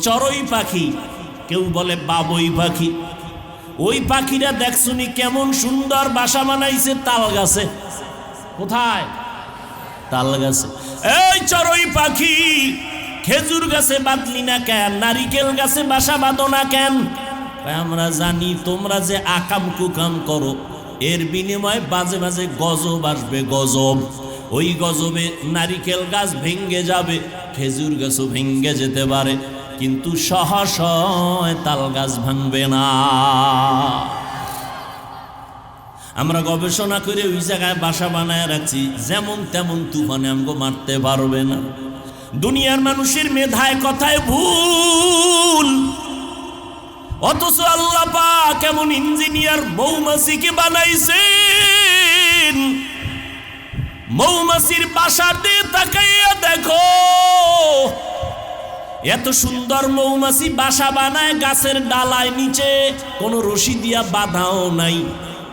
চড়ুই পাখি, কেউ বলে বাবুই পাখি। ওই পাখিরা দেখছুনি কেমন সুন্দর বাসা বানাইছে তাল গাছে। কোথায়? তাল গাছে। এই চড়ুই পাখি, খেজুর গাছে বাঁধলি না কেন? নারিকেল গাছে বাসা বাঁধো না কেন? আমরা জানি তোমরা যে আকাম কুকাম করো, এর বিনিময়ে মাঝে মাঝে গজব আসবে, গজব। ওই গজবে নারিকেল গাছ ভেঙ্গে যাবে, খেজুর গাছও ভেঙ্গে যেতে পারে, কিন্তু সহসয় তাল গাছ ভাঙবে না। আমরা গবেষণা করে ওই জায়গায় বাসা বানায় রাখছি, যেমন তেমন তুফানে আমগো মারতে পারবে না। দুনিয়ার মানুষের মেধায় কথায় ভুল, অথচ আল্লাহ পাক কেমন ইঞ্জিনিয়ার মৌমাছিকে বানাইছেন। মৌমাছির বাসার দিয়ে তাকাইয়া দেখো, এত সুন্দর মৌমাছি বাসা বানায় গাছের ডালায়, নিচে কোনো রশি দিয়া বাঁধাও নাই।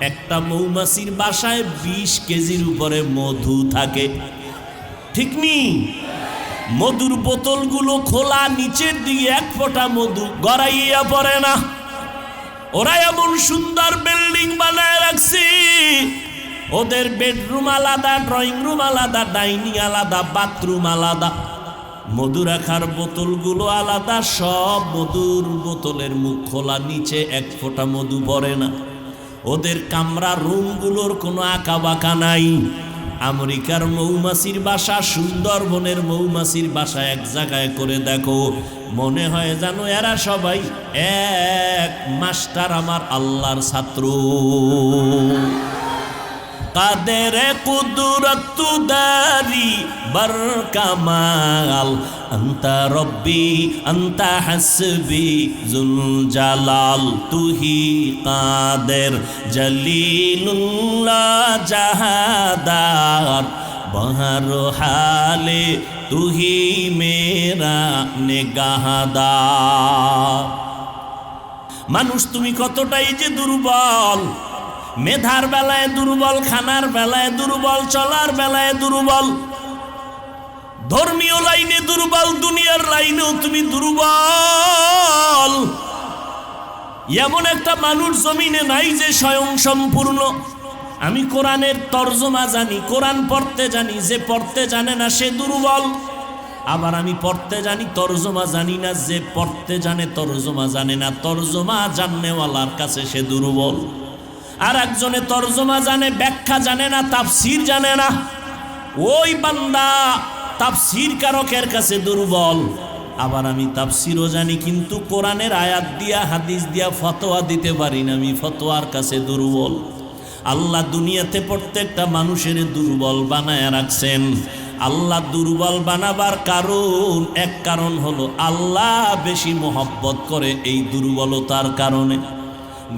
একটা মৌমাছির বাসায় 20 কেজির উপরে মধু থাকে, ঠিক নি? মধুর বোতলগুলো খোলা, নিচের দিকে এক ফোঁটা মধু গড়াইয়া পড়ে না। ওরা এমন সুন্দর বিল্ডিং বানায় রাখছে, ওদের বেডরুম আলাদা, ড্রয়িং রুম আলাদা, ডাইনিং আলাদা, বাথরুম আলাদা, মধু রাখার বোতলগুলো আলাদা, সব মধুর বোতলের মুখ খোলা, নিচে এক ফোঁটা মধু পড়ে না। ওদের কামরা রুমগুলোর কোনো আঁকা বাঁকা নাই। আমেরিকার মৌমাছির বাসা, সুন্দরবনের মৌমাছির বাসা এক জায়গায় করে দেখো, মনে হয় জানো এরা সবাই এক মাস্টার, আমার আল্লাহর ছাত্র। কাদের কুদরত দারি বর কামাল, আন্তা রব্বি আন্তা হাসবি জুল জালাল, তুহি কাদের জলিলুল্লাহ জাহাদার, বহর হালে তুহি মেরা নেগাহদার। মানুষ তুমি কতটাই যে দুর্বল, মেধার বেলায় দুর্বল, খানার বেলায় দুর্বল, চলার বেলায় দুর্বল, ধর্মীয় লাইনে দুর্বল, দুনিয়ার লাইনেও তুমি দুর্বল। এমন একটা মানুষ জমিনে নাই যে স্বয়ং সম্পূর্ণ। আমি কোরআনের তর্জমা জানি, কোরআন পড়তে জানি, যে পড়তে জানে না সে দুর্বল। আবার আমি পড়তে জানি, তর্জমা জানি না, যে পড়তে জানে তর্জমা জানে না, তর্জমা জাননেওয়ালার কাছে সে দুর্বল। আর একজনে তর্জমা জানে, ব্যাখ্যা জানে না, তাফসীর জানে না, ওই বান্দা তাফসীর কারকের কাছে দুর্বল। আবার আমি তাফসীরও জানি, কিন্তু কোরআনের আয়াত দিয়া হাদিস দিয়া ফতোয়া দিতে পারি না, আমি ফতোয়ার কাছে দুর্বল। আল্লাহ দুনিয়াতে প্রত্যেকটা মানুষের দুর্বল বানায় রাখছেন। আল্লাহ দুর্বল বানাবার কারণ, এক কারণ হলো আল্লাহ বেশি মহব্বত করে এই দুর্বলতার কারণে।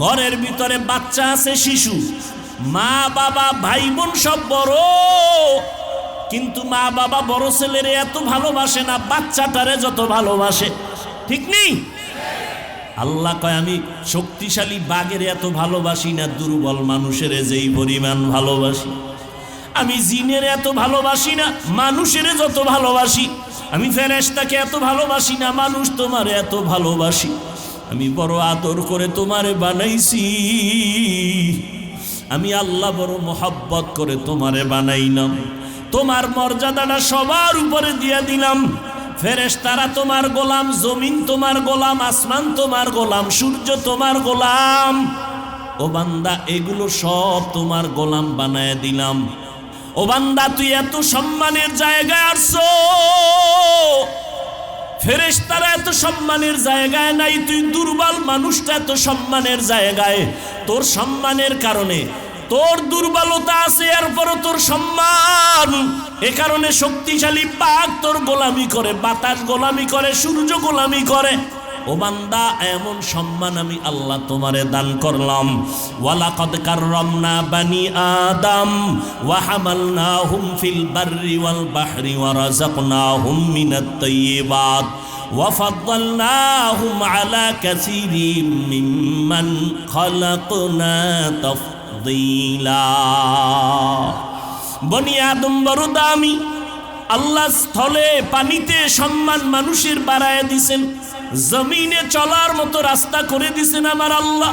ঘরের ভিতরে বাচ্চা আছে, শিশু, মা বাবা ভাই বোন সব বড়, কিন্তু মা বাবা বড় ছেলেরে এত ভালোবাসে না বাচ্চাটারে যত ভালোবাসে, ঠিক নেই? আল্লাহ কয় আমি শক্তিশালী বাঘের এত ভালোবাসি না, দুর্বল মানুষের যেই পরিমাণ ভালোবাসি। আমি জিনের এত ভালোবাসি না, মানুষের যত ভালোবাসি। আমি ফেরেশতাকে এত ভালোবাসি না, মানুষ তোমার এত ভালোবাসি। আমি বড় আদর করে তোমারে বানাইছি, আমি আল্লাহ বড় মোহাব্বত করে তোমারে বানাইলাম। তোমার মর্যাদাটা সবার উপরে দিয়ে দিলাম। ফেরেশতারা তোমার গোলাম, জমিন তোমার গোলাম, আসমান তোমার গোলাম, সূর্য তোমার গোলাম। ও বান্দা, এগুলো সব তোমার গোলাম বানায় দিলাম। ও বান্দা, তুই এত সম্মানের জায়গায় আসছো, ফেরেশতারা এত সম্মানের জায়গায় নাই, তুই দুর্বল মানুষটা এত সম্মানের জায়গায়। তোর সম্মানের কারণে, তোর দুর্বলতা আছে, এরপরও তোর সম্মান। এ কারণে শক্তিশালী বাঘ তোর গোলামি করে, বাতাস গোলামি করে, সূর্য গোলামি করে। ও বান্দা, এমন সম্মান আমি আল্লাহ তোমারে দান করলাম। ওয়ালাকাদ কাররামনা বানি আদম ওয়া হামালনাহুম ফিল বাররি ওয়াল বাহরি ওয়া রাযাকনাহুম মিনাত তাইয়্যিবাত ওয়া ফাদ্দালনাহুম আলা কাসীরিম মিম্মান খালাকনা তাফদীলা। বনি আদম বড় দামি। আল্লাহ স্থলে পানিতে সম্মান মানুষের বাড়ায় দিছেন, জমিনে চলার মতো রাস্তা করে দিছেন আমার আল্লাহ,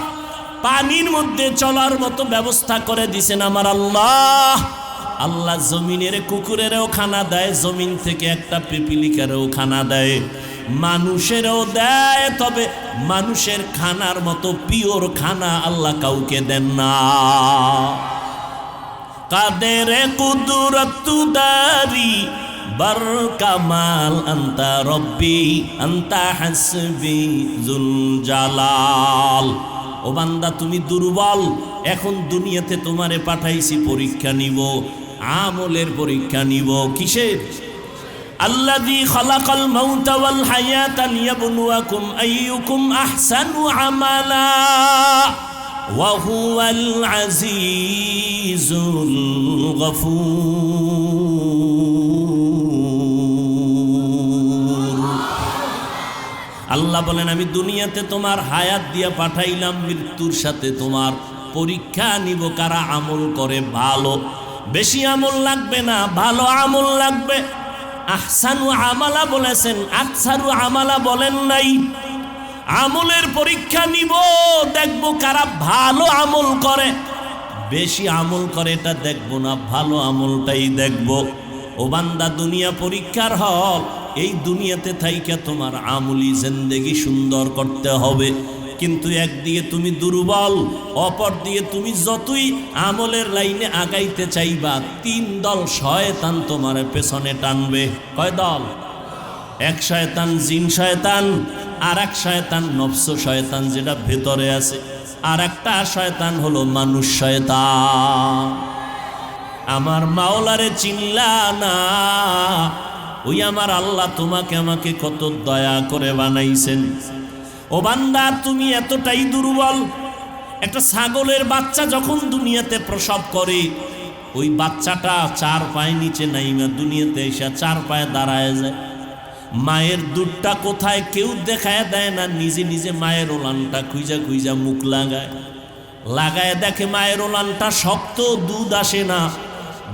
পানির মধ্যে চলার মতো ব্যবস্থা করে দিছেন আমার আল্লাহ। আল্লাহ জমিনের কুকুরেরও খানা দেয়, জমিন থেকে একটা পিপিলিকারও খানা দেয়, মানুষেরও দেয়। তবে মানুষের খানার মতো পিওর খানা আল্লাহ কাউকে দেন না। কাদের কুদরত দারি বার কামাল আন্তা রব্বি আন্তা হাসবি জুল জালাল। ও বান্দা তুমি দুর্বল, এখন দুনিয়াতে তোমারে পাঠাইছি পরীক্ষা নিব, আমলের পরীক্ষা নিব। কিসের? আল্লাযী খালাকাল মাউতা ওয়াল হায়াতা লিয়াবলুয়াকুম আইয়ুকুম আহসানু আমালা ওয়া হুয়াল আজিজুল গফুর। আল্লাহ বলেন আমি দুনিয়াতে তোমার হায়াত দিয়ে পাঠাইলাম, মৃত্যুর সাথে তোমার পরীক্ষা নিব কারা আমল করে ভালো। বেশি আমল লাগবে না, ভালো আমল লাগবে। আহসানু আমালা বলেছেন, আকসারু আমালা বলেন নাই। আমলের পরীক্ষা নিব, দেখব কারা ভালো আমল করে। বেশি আমল করে এটা দেখব না, ভালো আমলটাই দেখব। ও বান্দা দুনিয়া পরীক্ষার হল, এই দুনিয়াতে থাইকা তোমার আমলি জিন্দেগি সুন্দর করতে হবে। কিন্তু একদিকে তুমি দুর্বল, অপর দিকে তুমি যতই আমলের লাইনে আগাইতে চাইবা, তিন দল শয়তান তোমার পেছনে টানবে। কয় দল? এক শয়তান জিন শয়তান, আর এক শয়তান নফস শয়তান যেটা ভেতরে আছে, আর একটা শয়তান হলো মানুষ শয়তান। আমার মাওলারে চিনলা না? ওই আমার আল্লাহ তোমাকে আমাকে কত দয়া করে বানাইছেন। ও বান্দা তুমি এতটাই দুর্বল, একটা ছাগলের বাচ্চা যখন দুনিয়াতে প্রসব করে, ওই বাচ্চাটা চার পায়ে নিচে নাইমা দুনিয়াতে এসে চার পায়ে দাঁড়ায় যায়। মায়ের দুধটা কোথায় কেউ দেখায় দেয় না, নিজে নিজে মায়ের ওলানটা খুঁজা খুঁজা মুখ লাগায় দেখে মায়ের ওলানটা শক্ত, দুধ আসে না।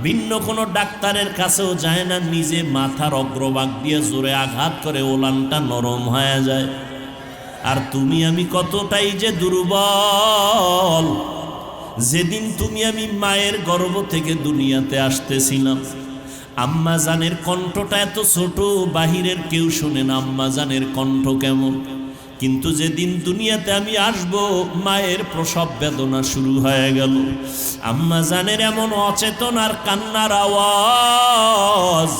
ভিন্ন কোনো ডাক্তারের কাছেও যায় না, নিজে মাথার অগ্রভাগ দিয়ে জোরে আঘাত করে ওলানটা নরম হয়ে যায়। আর তুমি আমি কতটাই যে দুর্বল। যেদিন তুমি আমি মায়ের গর্ভ থেকে দুনিয়াতে আসতেছিলাম, আম্মা জানের কণ্ঠটা এত ছোট, বাহিরের কেউ শুনে না আম্মা জানের কণ্ঠ কেমন। কিন্তু যেদিন দুনিয়াতে আমি আসব, মায়ের প্রসব বেদনা শুরু হয়ে গেল। আম্মা জানের এমন অচেতন আর কান্নার আওয়াজ,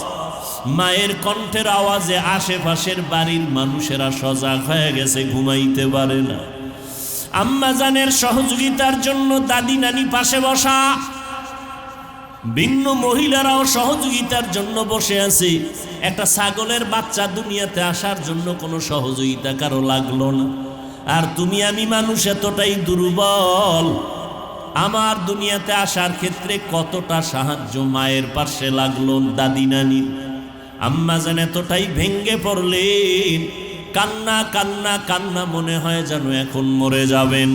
মায়ের কণ্ঠের আওয়াজে আশেপাশের বাড়ির মানুষেরা সজাগ হয়ে গেছে, ঘুমাইতে পারে না। আম্মা জানের সহযোগিতার জন্য দাদি নানি পাশে বসা, ভিন্ন মহিলারাও সহযোগিতার জন্য বসে আছে। একটা ছাগলের বাচ্চা দুনিয়াতে আসার জন্য কোনো সহযোগিতা কারো লাগলো না। আর তুমি আমি মানুষ এতটাই দুর্বল, আমার দুনিয়াতে আসার ক্ষেত্রে কতটা সাহায্য মায়ের পাশে লাগলো, দাদি নানির। আম্মা জান এতটাই ভেঙ্গে পড়লেন, কান্না কান্না কান্না, মনে হয় যেন এখন মরে যাবেন।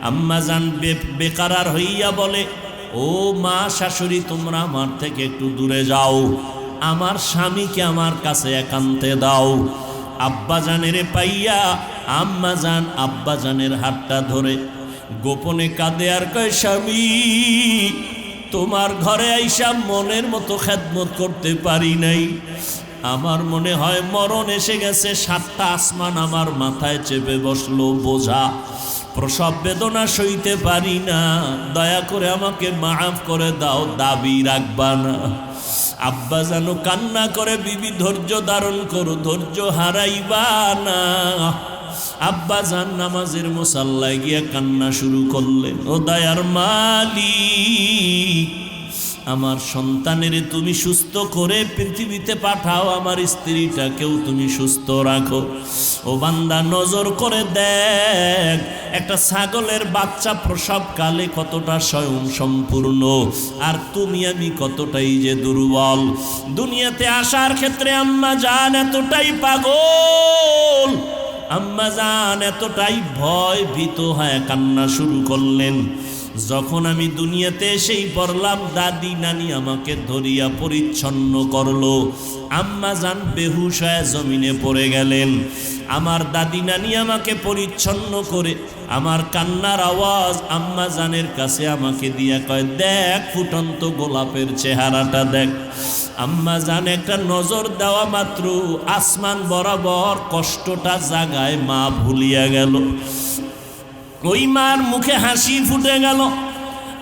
আম্মা জান বেকারার হইয়া বলে, ও মা শাশুড়ি তোমরা আমার থেকে একটু দূরে যাও, আমার স্বামীকে আমার কাছে একান্তে দাও। আব্বা জানের পাইয়া আম্মা জান আব্বা জানের হাতটা ধরে গোপনে কাঁদে আর কয়, স্বামী তোমার ঘরে আইসা মনের মতো খেদমত করতে পারি নাই। আমার মনে হয় মরণ এসে গেছে, 7টা আসমান আমার মাথায় চেপে বসলো বোঝা। প্রসব বেদনা সইতে পারি না, দয়া করে আমাকে মাফ করে দাও, দাবি রাখবা না। আব্বা জানো কান্না করে, বিবি ধৈর্য ধারণ করো, ধৈর্য হারাইবা না। আব্বা জান নামাজের মুসাল্লায় গিয়ে কান্না শুরু করলেন, ও দয়ার মালিক, আমার সন্তানের তুমি সুস্থ করে পৃথিবীতে পাঠাও, আমার স্ত্রীটাকেও তুমি সুস্থ রাখো। ও বান্দা নজর করে দেখ, একটা ছাগলের বাচ্চা প্রসবকালে কতটা স্বয়ং সম্পূর্ণ, আর তুমি আমি কতটাই যে দুর্বল। দুনিয়াতে আসার ক্ষেত্রে আম্মা জান এতটাই পাগল, আম্মা জান এতটাই ভয় ভীত হয়ে কান্না শুরু করলেন। যখন আমি দুনিয়াতে এসেই পড়লাম, দাদি নানি আমাকে ধরিয়া পরিচ্ছন্ন করলো। আম্মা জান বেহুশ হয়ে জমিনে পড়ে গেলেন। আমার দাদি নানি আমাকে পরিচ্ছন্ন করে আমার কান্নার আওয়াজ আম্মা জানের কাছে আমাকে দিয়া কয়, দেখ ফুটন্ত গোলাপের চেহারাটা দেখ। আম্মা জান একটা নজর দেওয়া মাত্র আসমান বরাবর কষ্টটা জাগায় মা ভুলিয়া গেল। ওই মার মুখে হাসি ফুটে গেল।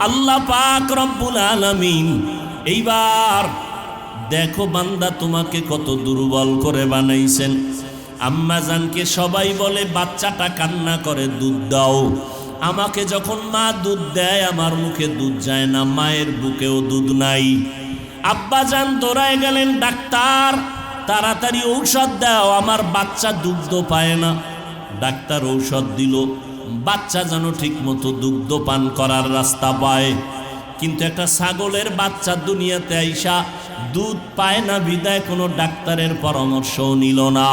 আল্লাহ পাক রব্বুল আলামিন এইবার দেখো বান্দা তোমাকে কত দুর্বল করে বানাইছেন। আম্মা জানকে সবাই বলে বাচ্চাটা কান্না করে দুধ দাও। আমাকে যখন মা দুধ দেয় আমার মুখে দুধ যায় না, মায়ের বুকেও দুধ নাই। আব্বা জান দৌড়ায় গেলেন, ডাক্তার তাড়াতাড়ি ঔষধ দাও, আমার বাচ্চা দুগ্ধ পায় না। ডাক্তার ঔষধ দিল, বাচ্চা যেন ঠিক মতো দুগ্ধ পান করার রাস্তা পায়। কিন্তু একটা ছাগলের বাচ্চা দুনিয়াতে আইসা দুধ পায় না বিদায় কোনো ডাক্তারের পরামর্শও নিল না।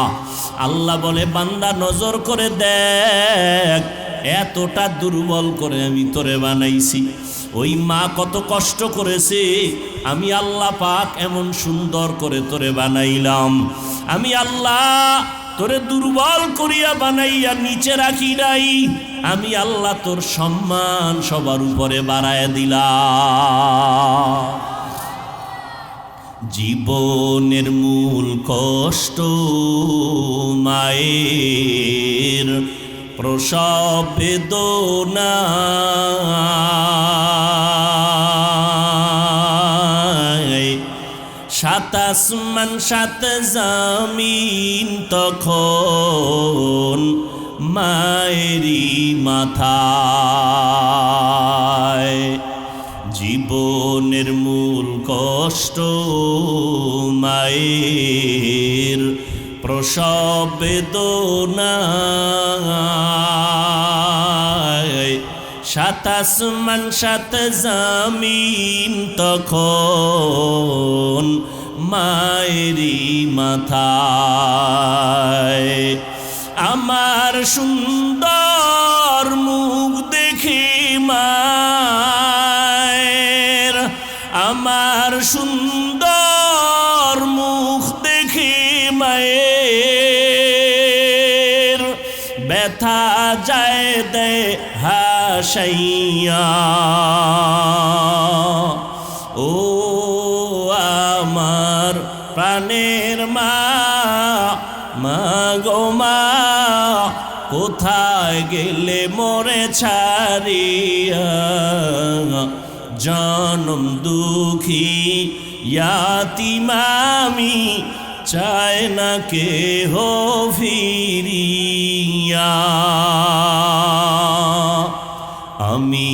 আল্লাহ বলে, বান্দা নজর করে দেখ, এতটা দুর্বল করে আমি তোরে বানাইছি। ওই মা কত কষ্ট করেছে, আমি আল্লাহ পাক এমন সুন্দর করে তোরে বানাইলাম। আমি আল্লাহ তোরে দুর্বল করিয়া বানাইয়া নিচে রাখি নাই, আমি আল্লাহ তোর সম্মান সবার উপরে বাড়ায় দিলাম। জীবনের মূল কষ্ট মায়ের প্রসব বেদনা, সাত আসমান সাত জমিন তখন মায়েরই মাথায়। জীবনের মূল কষ্ট মায়ের প্রসব বেদনা, সাত আসমান সাত জমিন তখন মায়েরই মাথায়। আমার সুন্দর মুখ দেখে মায়ের, আমার সুন্দর মুখ দেখে মায়ের ব্যথা যায় দে হাসাইয়া। ও আমার প্রাণের মা, মা গো মা, কোথায় গেলে মোরে ছাড়িয়া? জনম দুঃখী ইয়াতীম আমি, চায় না কেহ ফিরিয়া। আমি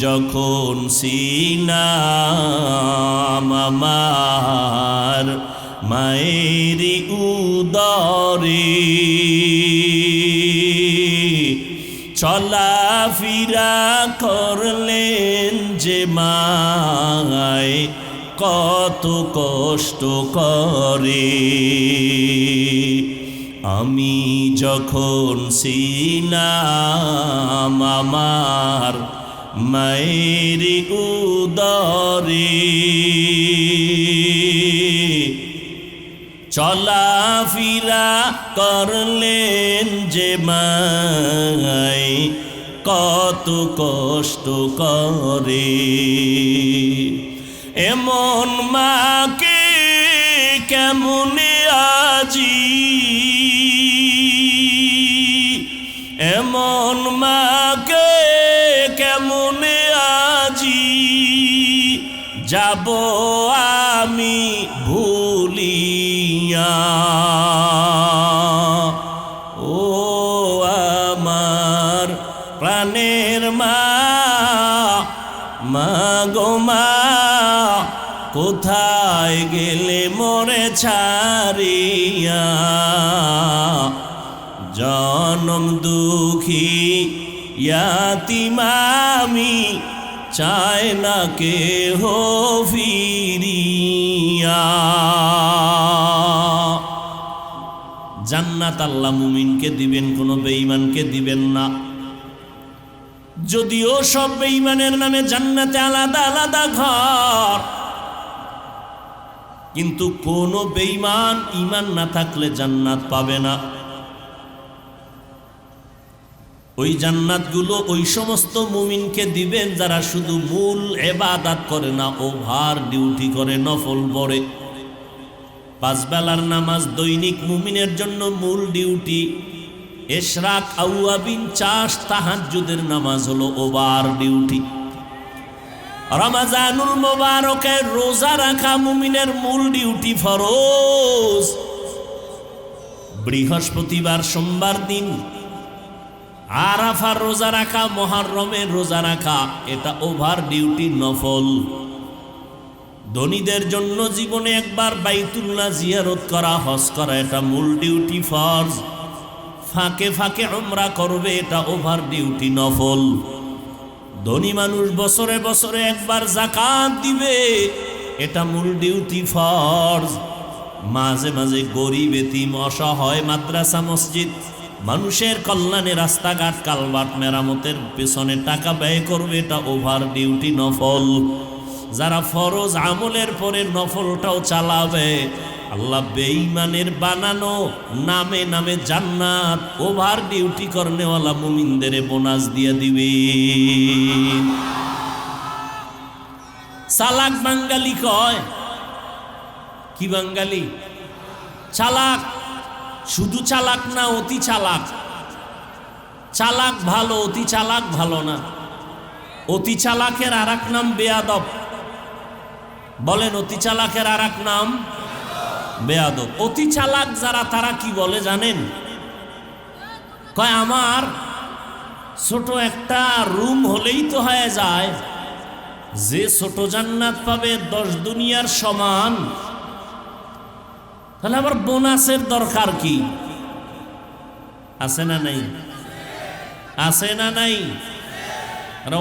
যখন ছিলাম আমার মায়েরই উদরে, চলাফেরা করলেন যে মায় কত কষ্ট করে। আমি যখন ছিলাম আমার মায়েরই উদরে, চলাফেরা করলেন যে মায় কত কষ্ট করে। এমন মাকে কেমনে আজি, এমন মাকে কেমনে আজি যাব আমি ভুলিয়া। ও আমার প্রাণের মা, মা গো মা, কোথায় গেলে মোরে ছাড়িয়া? জনম দুঃখী ইয়াতীম আমি, চায় না কেহ ফিরিয়া। জান্নাত আল্লাহ মুমিনকে দিবেন, কোনো বেঈমানকে দিবেন না। যদিও সব বেঈমানের নামে জান্নাতে আলাদা আলাদা ঘর, কিন্তু কোনো বেঈমান ঈমান না থাকলে জান্নাত পাবে না। ওই জান্নাতগুলো ওই সমস্ত মুমিনকে দিবেন যারা শুধু মূল ইবাদত করে না, ওভার ডিউটি করে, নফল পড়ে। 5 বেলার নামাজ দৈনিক মুমিনের জন্য মূল ডিউটি। ইশরাক, আওয়াবিন, চাষ, তাহাজ্জুদের নামাজ হলো ওভার ডিউটি। রমজানুল মুবারকে রোজা রাখা মুমিনের মূল ডিউটি, ফরজ। বৃহস্পতিবার, সোমবার দিন আরাফার রোজা রাখা, মুহররমের রোজা রাখা, এটা ওভার ডিউটি, নফল। ধনীদের জন্য জীবনে একবার বাইতুল্লাহ জিয়ারত করা, হজ করা, এটা মূল ডিউটি, ফরজ। ফাঁকে ফাঁকে উমরা করবে, এটা ওভার ডিউটি, নফল। ধনী মানুষ বছরে বছরে একবার যাকাত দিবে, এটা মূল ডিউটি, ফরজ। মাঝে মাঝে গরিব, এতিম, অসহায়, মাদ্রাসা, মসজিদ, মানুষের কল্যাণে রাস্তাঘাট, কালভার্ট মেরামতের পেছনে টাকা ব্যয় করবে, এটা ওভার ডিউটি, নফল। যারা ফরজ আমলের পরে নফলটাও চালাবে, আল্লাহ বেঈমানের বানানো নামে নামে জান্নাত ওভার ডিউটি করনেওয়ালা মুমিনদের বোনাস দিয়ে দিবে। চালাক বাঙালি কয়, কি বাঙালি? চালাক। শুধু চালাক না, অতি চালাক। চালাক ভালো, অতি চালাক ভালো না। অতি চালাকের আর এক নাম বেয়াদব। বলেন, অতি চালাকের আর এক নাম বেয়াদব। অতি চালাক যারা, তারা কি বলে জানেন? কয় আমার ছোট একটা রুম হলেই তো হয়ে যায়, যে ছোট জান্নাত পাবে 10 দুনিয়ার সমান, তাহলে আবার বোনাসের দরকার কি? আছে না নাই? আছে না নাই?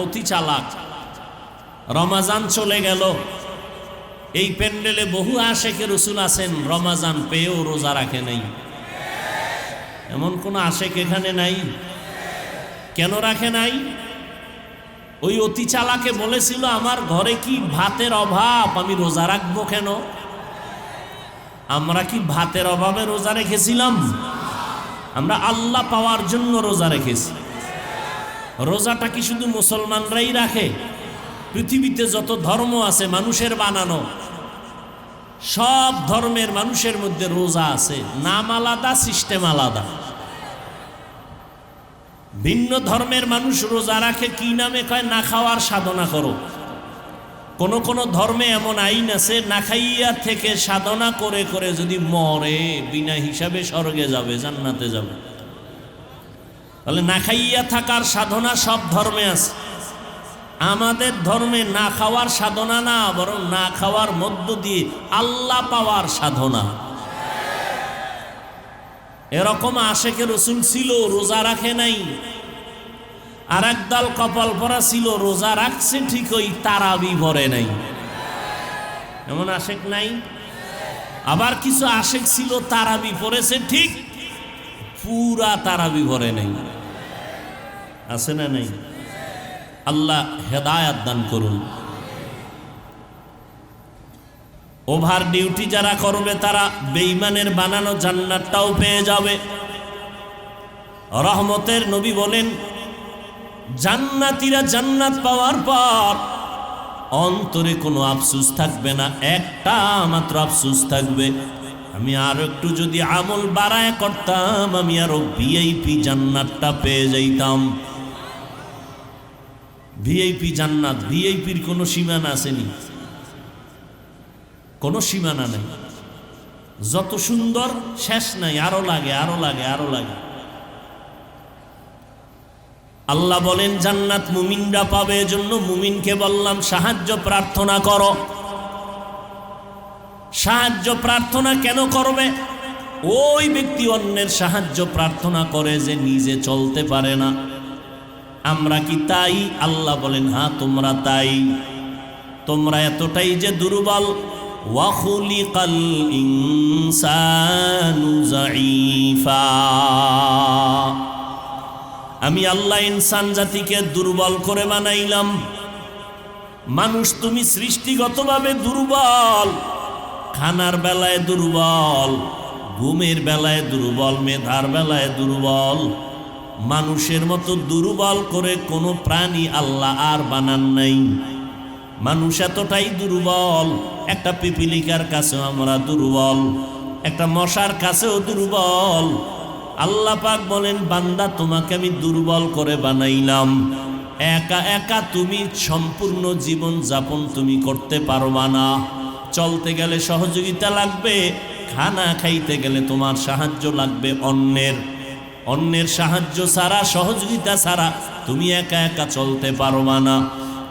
অতি চালাক। রমাজান চলে গেল, এই প্যান্ডেলে বহু আশেকে রসুল আছেন, রমাজান পেয়েও রোজা রাখে নাই। এমন কোন আশেক এখানে নাই? কেন রাখে নাই? ওই অতি চালাকে বলেছিল, আমার ঘরে কি ভাতের অভাব, আমি রোজা রাখবো কেন? আমরা কি ভাতের অভাবে রোজা রেখেছিলাম? আমরা আল্লাহ পাওয়ার জন্য রোজা রেখেছি। রোজাটা কি শুধু মুসলমানরাই রাখে? পৃথিবীতে যত ধর্ম আছে মানুষের বানানো, সব ধর্মের মানুষের মধ্যে রোজা আছে, নাম আলাদা, সিস্টেম আলাদা। ভিন্ন ধর্মের মানুষ রোজা রাখে কি নামে? কয় না খাওয়ার সাধনা করো। কোন কোন ধর্মে এমন আইন আছে, না খাইয়া থেকে সাধনা করে করে যদি মরে, বিনা হিসাবে স্বর্গে যাবে, জান্নাতে যাবে। তাহলে না খাইয়া থাকার সাধনা সব ধর্মে আছে। আমাদের ধর্মে না খাওয়ার সাধনা না, বরং না খাওয়ার মধ্য দিয়ে আল্লাহ পাওয়ার সাধনা। এরকম আশেকে রসুল ছিল, রোজা রাখে নাই। আর একদল কপাল পরা ছিল, রোজা রাখছে ঠিকই, তারাবি ভরে নাই। এমন আশেক নাই? আবার কিছু আশেক ছিল, তারাবি পড়েছে ঠিক, পুরা তারাবি ভরে নাই। আছে না নাই? আল্লাহ হেদায়াত দান করুন। ওভার ডিউটি যারা করবে, তারা বেঈমানের বানানো জান্নাতটাও পেয়ে যাবে। রহমতের নবী বলেন, জান্নাতীরা জান্নাত পাওয়ার পর অন্তরে কোনো আফসোস থাকবে না, একটা মাত্র আফসোস থাকবে, আমি আরো একটু যদি আমল বাড়ায় করতাম, আমি আরো ভিআইপি জান্নাতটা পেয়ে যাইতাম। ভিআইপি জান্নাত, ভিআইপির কোনো সীমানা আসেনি, কোনো সীমানা নেই। যত সুন্দর শেষ নাই, আরো লাগে, আরো লাগে, আরো লাগে। আল্লাহ বলেন জান্নাত মুমিনরা পাবে, এজন্য মুমিনকে বললাম সাহায্য প্রার্থনা করো। সাহায্য প্রার্থনা কেন করবে? ওই ব্যক্তি অন্যের সাহায্য প্রার্থনা করে যে নিজে চলতে পারে না। আমরা কি তাই? আল্লাহ বলেন হ্যাঁ, তোমরা তাই। তোমরা এতটাই যে দুর্বল। ওয়া খুলিকাল ইনসানু যায়ীফা, আমি আল্লাহ ইনসান জাতিকে দুর্বল করে বানাইলাম। মানুষ তুমি সৃষ্টিগতভাবে দুর্বল, খানার বেলায় দুর্বল, ঘুমের বেলায় দুর্বল, মেধার বেলায় দুর্বল, মানুষের মতো দুর্বল করে কোনো প্রাণী আল্লাহ আর বানান নাই। মানুষ এতটাই দুর্বল, একটা পিপিলিকার কাছেও আমরা দুর্বল, একটা মশার কাছেও দুর্বল। আল্লাহ পাক বলেন, বান্দা তোমাকে আমি দুর্বল করে বানাইলাম, একা একা তুমি সম্পূর্ণ জীবন যাপন তুমি করতে পারবা না। চলতে গেলে সহযোগিতা লাগবে, খানা খাইতে গেলে তোমার সাহায্য লাগবে অন্যের সাহায্য ছাড়া, সহযোগিতা ছাড়া তুমি একা একা চলতে পারবা না।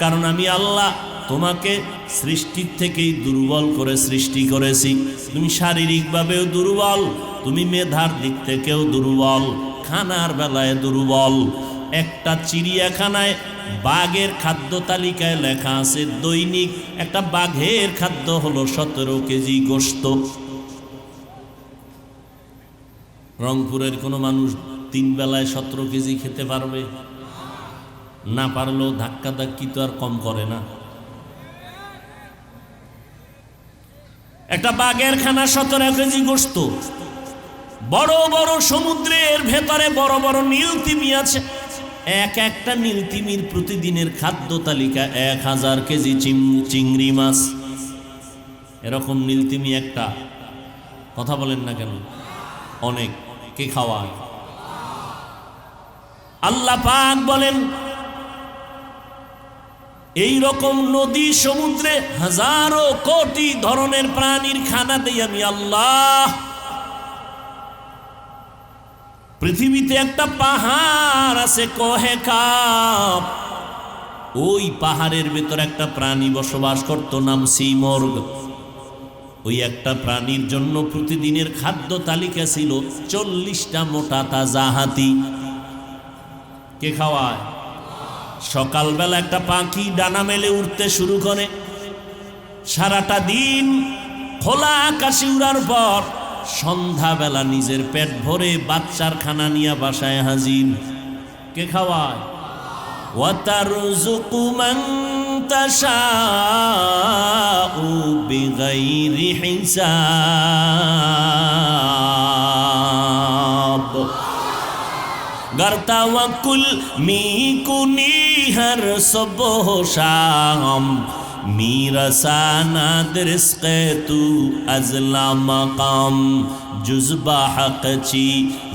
কারণ আমি আল্লাহ তোমাকে সৃষ্টির থেকেই দুর্বল করে সৃষ্টি করেছি। তুমি শারীরিকভাবেও দুর্বল, তুমি মেধার দিক থেকেও দুর্বল, খানার বেলায় দুর্বল। একটা চিড়িয়াখানায় বাঘের খাদ্য তালিকায় লেখা আছে দৈনিক একটা বাঘের খাদ্য হলো 17 কেজি গোশত। রংপুরের কোনো মানুষ 3 বেলায় 17 কেজি খেতে পারবে না? পারলেও ধাক্কা ধাক্কি তো আর কম করে না। একটা বাঘের খানা 17 কেজি গোশত। বড় বড় সমুদ্রের ভেতরে বড় বড় নীলতিমি আছে, একটা নীলতিমির প্রতিদিনের খাদ্য তালিকা 1000 কেজি চিংড়ি মাছ। এরকম নীলতিমি একটা, কথা বলেন না কেন? অনেক। কে খাওয়ায়? আল্লাহ পাক বলেন, এই রকম নদী সমুদ্রে হাজারো কোটি ধরনের প্রাণীর খানা দেই আমি আল্লাহ। পৃথিবীতে একটা পাহাড় আছে কোহে কাপ, ওই পাহাড়ের ভেতর একটা প্রাণী বসবাস করত, নাম সিমর্গ। ওই একটা প্রাণীর জন্য প্রতিদিনের খাদ্য তালিকা ছিল 40টা মোটা তাজা হাতি। কে খাওয়ায়? সকালবেলা একটা পাখি ডানা মেলে উঠতে শুরু করে, সারাটা দিন খোলা আকাশে উড়ার পর সন্ধ্যাবেলা নিজের পেট ভরে বাচ্চার খানা নিয়ে বাসায় হাজির। কে খাওয়ায়? ওয়াতারযুকু মান তাশাউ বিগাইরি হিসাব। गर तवक्कुल मीकुनी हर सुबह शाम मीरसाना रिज़्क़े तू अज़ला मकाम जुज़बा हक़ची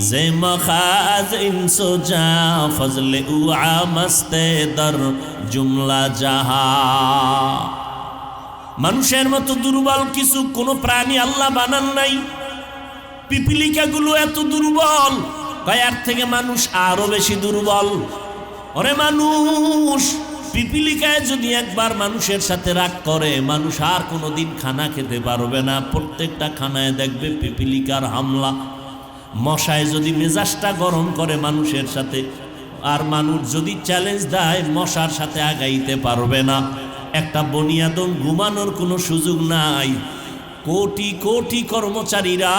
ज़े मखाज़ इंसो जा फज़ले उआ मस्ते दर जुमला जहा। মানুষের মতো দুর্বল কিছু কোনো প্রাণী আল্লাহ বানান নাই। পিপিলিকাগুলো এত দুর্বল, কয়ার থেকে মানুষ আরো বেশি দুর্বল। ওরে মানুষ, পিপিলিকায় যদি একবার মানুষের সাথে রাগ করে, মানুষ আর কোনোদিন খানা খেতে পারবে না। প্রত্যেকটা খানায় দেখবে পিপিলিকার হামলা। মশায় যদি মেজাজটা গরম করে মানুষের সাথে, আর মানুষ যদি চ্যালেঞ্জ দেয়, মশার সাথে আগাইতে পারবে না। একটা বনিয়াদম ঘুমানোর কোনো সুযোগ নাই। কোটি কোটি কর্মচারীরা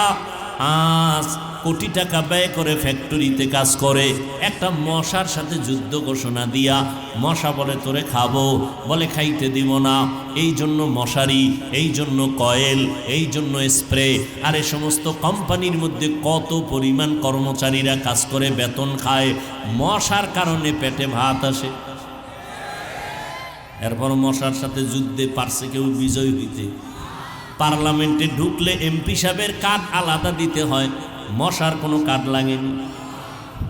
আজ কোটি টাকা ব্যয় করে ফ্যাক্টরিতে কাজ করে, একটা মশার সাথে যুদ্ধ ঘোষণা দিয়া, মশা বলে তোরে খাবো, বলে খাইতে দিব না। এই জন্য মশারি, এই জন্য কয়েল, এই জন্য স্প্রে। আর এ সমস্ত কোম্পানির মধ্যে কত পরিমাণ কর্মচারীরা কাজ করে, বেতন খায়, মশার কারণে পেটে ভাত আসে। এরপর মশার সাথে যুদ্ধে পারছে কেউ বিজয় হইতে। পার্লামেন্টে ঢুকলে এমপি সাহেবের কার্ড আলাদা দিতে হয়, মশার কোনো কার্ড লাগেনি।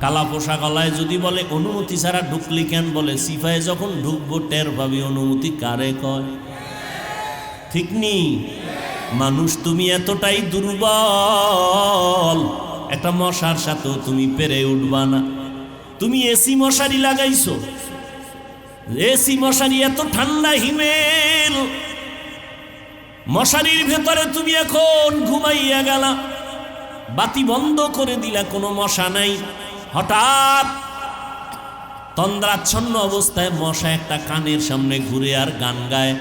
কালা পোশাক গলায় যদি বলে অনুমতি ছাড়া ঢুকলি কেন, বলে সিফায় যখন ঢুকবো টের পাবি অনুমতি কারে কয়। ঠিক নি? মানুষ তুমি এতটাই দুর্বল, একটা মশার সাথেও তুমি পেরে উঠবা না। তুমি এসি মশারি লাগাইছো, এসি মশারি এত ঠান্ডা হিমেল, মশারির ভেতরে তুমি এখন ঘুমাইয়া গেলা, বাতি বন্ধ করে দিলা, কোনো মশা নাই। হঠাৎ তন্দ্রাচ্ছন্ন অবস্থায় মশা একটা কানের সামনে ঘুরে আর গান গায়,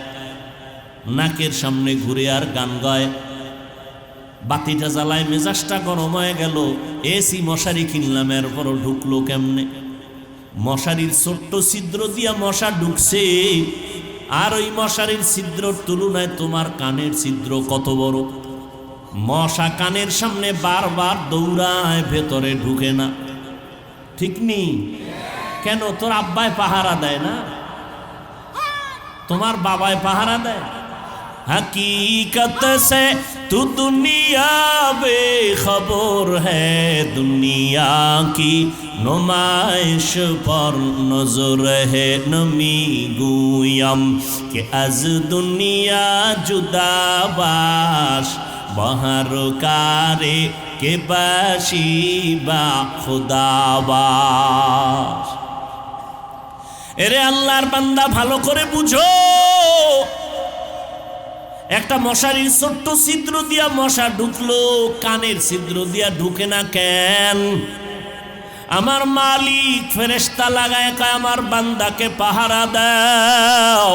নাকের সামনে ঘুরে আর গান গায়। বাতিটা জ্বালায়, মেজাজটা গরম হয়ে গেল। এসি মশারি কিনলাম, এরপরও ঢুকলো কেমনে? মশারির ছোট্ট ছিদ্র দিয়া মশা ঢুকছে, আর ওই মশারির ছিদ্রর তুলনায় তোমার কানের ছিদ্র কত বড়। মশা কানের সামনে বারবার দৌড়ায়, ভেতরে ঢুকে না। ঠিক নি? কেন তোর আব্বায় পাহারা দেয় না? তোমার বাবায় পাহারা দেয়? हकीकत से तू दुनिया बेखबर है, दुनिया की नुमाइश पर नजर है। नमी गुयम के अज दुनिया जुदा बाश, बहर कारे के बाशी बा खुदा बाश। এরে আল্লাহর বান্দা ভালো করে বুঝো, একটা মশারির ছোট্ট ছিদ্র দিয়া মশা ঢুকলো, কানের ছিদ্র দিয়া ঢুকে না কেন? আমার মালিক ফেরেশতা লাগায় কয় আমার বান্দাকে পাহারা দাও।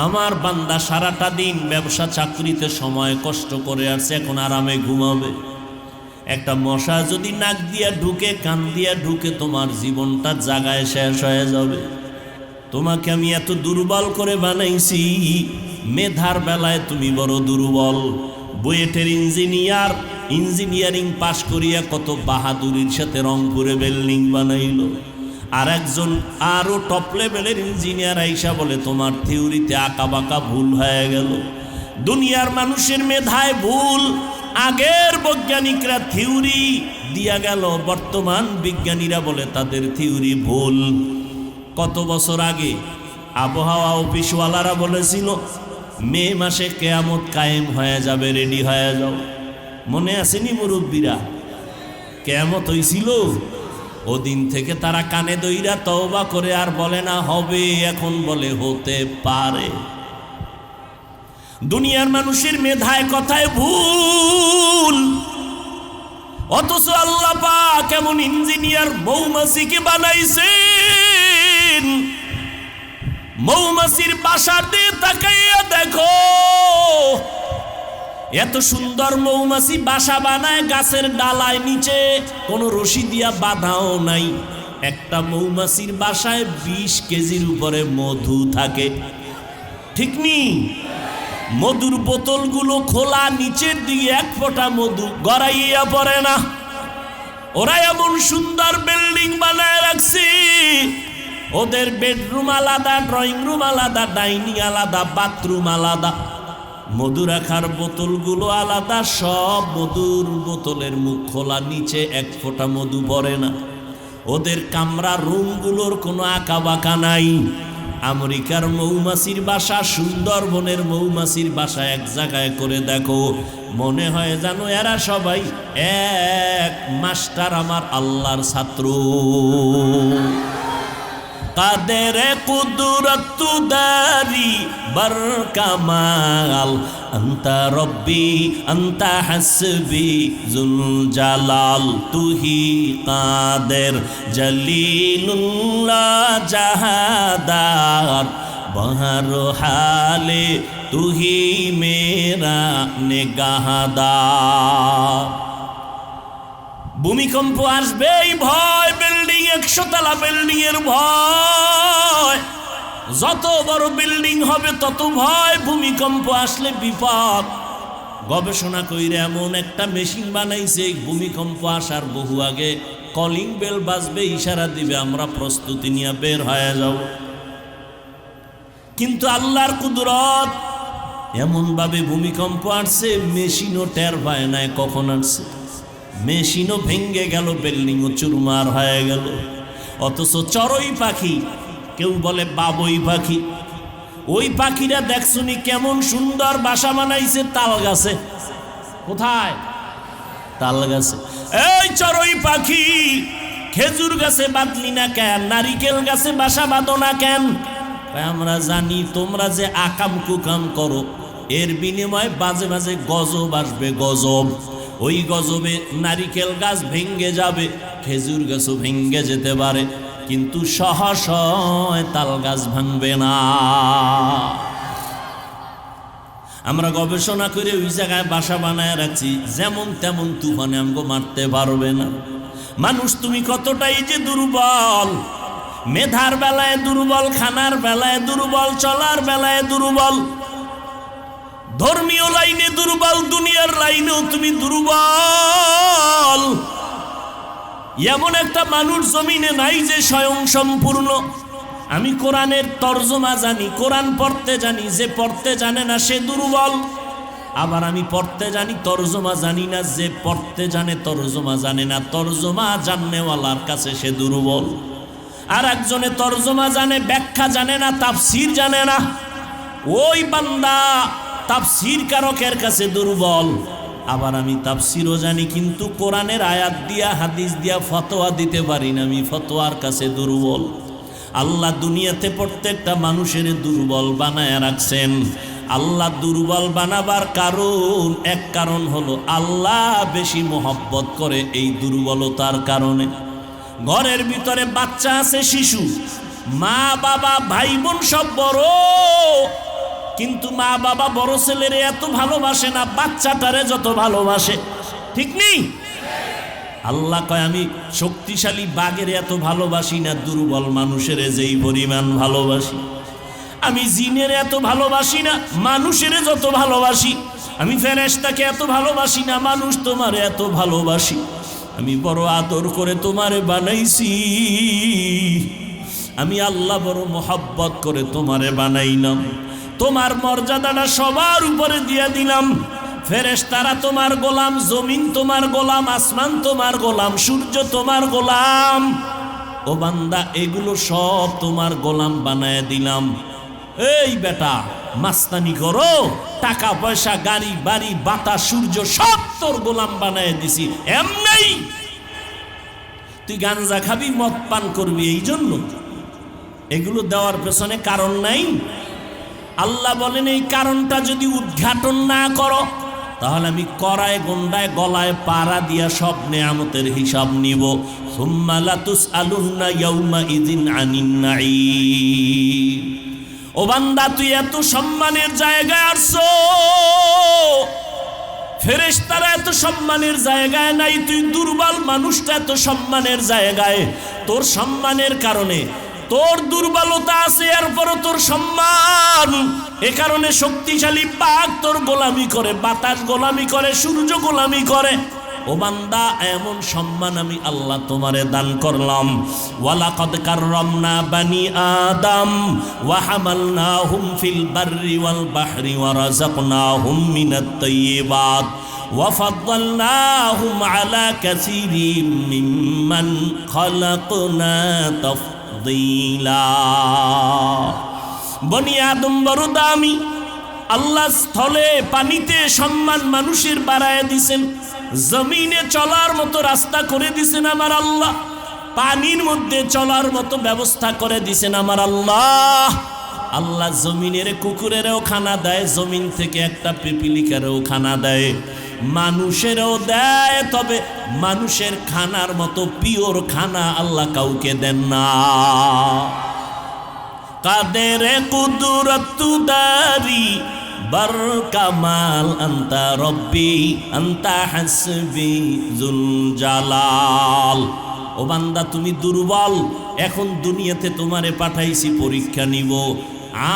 আমার বান্দা সারাটা দিন ব্যবসা চাকরিতে সময় কষ্ট করে আসছে, এখন আরামে ঘুমাবে। একটা মশা যদি নাক দিয়া ঢুকে, কান দিয়া ঢুকে, তোমার জীবনটা জাগায় শেষ হয়ে যাবে। তোমাকে আমি এত দুর্বল করে বানাইছি, মেধার বেলায় তুমি বড় দুর্বল। বুয়েটের ইঞ্জিনিয়ারিং পাশ করিয়া কত বাহাদুরির সাথে রংপুরে বিল্ডিং বানাইল। আর একজন আরো টপ লেভেলের ইঞ্জিনিয়ার আইসা বলে তোমার থিওরিতে আঁকা বাঁকা ভুল হয়ে গেল। দুনিয়ার মানুষের মেধায় ভুল, আগের বৈজ্ঞানিকরা থিওরি দিয়া গেল, বর্তমান বিজ্ঞানীরা বলে তাদের থিওরি ভুল। কত বছর আগে আবহাওয়া অফিসওয়ালারা বলেছিল মে মাসে কিয়ামত কায়েম হয়ে যাবে, রেডি হয়ে যাও। মনে আসেনি মুরব্বীরা? কিয়ামত হইছিল, ওদিন থেকে তারা কানে দইরা তওবা করে আর বলে না হবে, এখন বলে হতে পারে। দুনিয়ার মানুষের মেধায় কথায় ভুল, অথচ আল্লাহ পাক এমন ইঞ্জিনিয়ার মৌমাছিকে বানাইছেন। মৌমাছির বাসার দিয়ে তাকাইয়া দেখো, এত সুন্দর মৌমাছি বাসা বানায় গাছের ডালায়, নিচে কোনো রশি দিয়া বাঁধাও নাই। একটা মৌমাছির বাসায় 20 কেজির উপরে মধু থাকে, ঠিক নি? মধুর বোতলগুলো খোলা, নিচের দিকে এক ফোঁটা মধু গড়াইয়া পড়ে না। ওরা এমন সুন্দর বিল্ডিং বানায় রাখছে, ওদের বেডরুম আলাদা, ড্রয়িং রুম আলাদা, ডাইনিং আলাদা, বাথরুম আলাদা, মধু রাখার বোতলগুলো আলাদা, সব মধুর বোতলের মুখ খোলা, নিচে এক ফোঁটা মধু পড়ে না। ওদের কামরা রুমগুলোর কোনো আঁকা বাঁকা নাই। আমেরিকার মৌমাছির বাসা, সুন্দরবনের মৌমাছির বাসা এক জায়গায় করে দেখো, মনে হয় জানো এরা সবাই এক মাস্টার, আমার আল্লাহর ছাত্র। কাদের কুদরত দারি বর কামাল, আন্তা রব্বি আন্তা হাসবি জুল জালাল, তুহি কাদের জলিলুল্লাহ জাহাদার, বহর হালে তুহি মেরা নিগাহদার। ভূমিকম্প আসবে এই ভয়, বিল্ডিং 100 তলা বিল্ডিং এর ভয়, যত বড় বিল্ডিং হবে তত ভয়। ভূমিকম্প আসলে বিপদ। গবেষণা কইরে এমন একটা মেশিন বানাইছে, ভূমিকম্প আসার বহু আগে কলিং বেল বাজবে, ইশারা দিবে, আমরা প্রস্তুতি নিয়ে বের হয়ে যাব। কিন্তু আল্লাহর কুদরত, এমন ভাবে ভূমিকম্প আসছে মেশিনও টের পায় নাই কখন আসছে। মেশিনও ভেঙ্গে গেল, বিল্ডিংও চুরমার হয়ে গেল। অথচ চড়ুই পাখি, কেউ বলে বাবুই পাখি, ওই পাখিরা দেখছুনি কেমন সুন্দর বাসা বানাইছে তাল গাছে। কোথায়? তাল গাছে। এই চড়ুই পাখি, খেজুর গাছে বাঁধলি না কেন? নারিকেল গাছে বাসা বাঁধো না কেন? আমরা জানি তোমরা যে আকাম কুকাম করো, এর বিনিময়ে বাজে বাজে গজব আসবে, গজব। ওই গজবে নারিকেল গাছ ভেঙ্গে যাবে, খেজুর গাছও ভেঙ্গে যেতে পারে, কিন্তু সহসয় তাল গাছ ভাঙবে না। আমরা গবেষণা করে ওই জায়গায় বাসা বানায় রাখছি, যেমন তেমন তুফানে আমগো মারতে পারবে না। মানুষ তুমি কতটাই যে দুর্বল, মেধার বেলায় দুর্বল, খানার বেলায় দুর্বল, চলার বেলায় দুর্বল, ধর্মীয় লাইনে দুর্বল, দুনিয়ার লাইনেও তুমি দুর্বল। এমন একটা মানুষ জমিনে নাই যে স্বয়ং সম্পূর্ণ। আমি কোরআনের তর্জমা জানি, কোরআন পড়তে জানি, যে পড়তে জানে না সে দুর্বল। আবার আমি পড়তে জানি, তর্জমা জানি না, যে পড়তে জানে তর্জমা জানে না, তর্জমা জাননেওয়ালার কাছে সে দুর্বল। আর একজনে তর্জমা জানে, ব্যাখ্যা জানে না, তাফসীর জানে না, ওই বান্দা তাফসীর কারকের কাছে দুর্বল। আবার আমি তাফসীরও জানি, কিন্তু কোরআনের আয়াত দিয়া হাদিস দিয়া ফতোয়া দিতে পারি না, আমি ফতোয়ার কাছে দুর্বল। আল্লাহ দুনিয়াতে প্রত্যেকটা মানুষের দুর্বল বানায় রাখছেন। আল্লাহ দুর্বল বানাবার কারণ, এক কারণ হলো আল্লাহ বেশি মোহব্বত করে এই দুর্বলতার কারণে। ঘরের ভিতরে বাচ্চা আছে, শিশু, মা বাবা ভাই বোন সব বড়, কিন্তু মা বাবা বড় ছেলেরে এত ভালোবাসে না বাচ্চাটারে যত ভালোবাসে। ঠিক নেই? আল্লাহ কয় আমি শক্তিশালী বাঘের এত ভালোবাসি না, দুর্বল মানুষের যেই পরিমাণ ভালোবাসি। আমি জিনের এত ভালোবাসি না, মানুষের যত ভালোবাসি। আমি ফেরেশতাকে এত ভালোবাসি না, মানুষ তোমার এত ভালোবাসি। আমি বড় আদর করে তোমারে বানাইছি, আমি আল্লাহ বড় মোহাব্বত করে তোমারে বানাইলাম। তোমার মর্যাদাটা সবার উপরে দিয়ে দিলাম। ফেরেশতারা তোমার গোলাম, জমিন তোমার গোলাম, আসমান তোমার গোলাম, সূর্য তোমার গোলাম। ও বান্দা, এগুলো সব তোমার গোলাম বানায় দিলাম। এই বেটা, মাস্তানি করো, টাকা পয়সা গাড়ি বাড়ি বাতাস সূর্য সব তোর গোলাম বানায় দিছি। এমনি তুই গাঞ্জা খাবি, মদ পান করবি, এই জন্য এগুলো দেওয়ার পেছনে কারণ নাই। আল্লাহ বলেন এই কারণটা যদি উদ্ঘাটন না করো, তাহলে আমি করায় গন্ডায় গলায় পাড়া দিয়া সব নেয়ামতের হিসাব নিব। সুম্মা লাতুসআলুন্না ইয়াউমা ইযিন আনিন নাঈম। ও বান্দা, তুই এত সম্মানের জায়গায় আসছো, ফেরেশতারা এত সম্মানের জায়গায় নাই। তুই দুর্বল মানুষটা এত সম্মানের জায়গায়। তোর সম্মানের কারণে, তোর দুর্বলতা আছে, এরপরও তোর সম্মান। এ কারণে শক্তিশালী বাঘ তোর গোলামি করে, বাতাস গোলামি করে, সূর্য গোলামি করে। ও বান্দা, এমন সম্মান আমি আল্লাহ তোমারে দান করলাম। ওয়ালাকাদ কাররামনা বানি আদম ওয়া হামালনাহুম ফিল বাররি ওয়াল বাহরি ওয়া রাযাকনাহুম মিনাত তাইয়্যিবাত ওয়া ফাদ্দালনাহুম আলা কাসীরিম মিম্মান খালাকনা তাফদীলা। বনি আদম বড় দামি। আল্লাহ স্থলে পানিতে সম্মান মানুষের বাড়ায় দিছেন, জমিনে চলার মতো রাস্তা করে দিছেন আমার আল্লাহ, পানির মধ্যে চলার মতো ব্যবস্থা করে দিছেন আমার আল্লাহ। আল্লাহ জমিনের কুকুরেরও খানা দেয়, জমিন থেকে একটা পিপিলিকারও খানা দেয়, মানুষেরও দেয়। তবে মানুষের খানার মতো পিওর খানা আল্লাহ কাউকে দেন না। কাদের কুদরতুদারি বার কামাল আন্তা রব্বি আন্তা হাসবি জুল জালাল। ও বান্দা, তুমি দুর্বল। এখন দুনিয়াতে তোমারে পাঠাইছি পরীক্ষা নিব,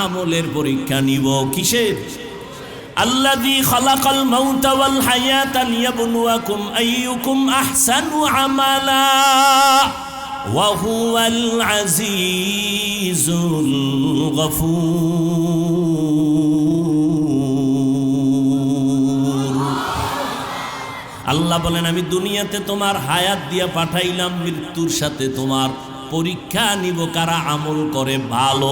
আমলের পরীক্ষা নিব। কিসের? আল্লাযী খালাকাল মাউতা ওয়াল হায়াতা লিয়াবলুয়াকুম আইয়ুকুম আহসানু আমালা ওয়া হুয়াল আজিজুল গফুর। আল্লাহ বলেন আমি দুনিয়াতে তোমার হায়াত দিয়া পাঠাইলাম, মৃত্যুর সাথে তোমার পরীক্ষা নিব কারা আমল করে ভালো।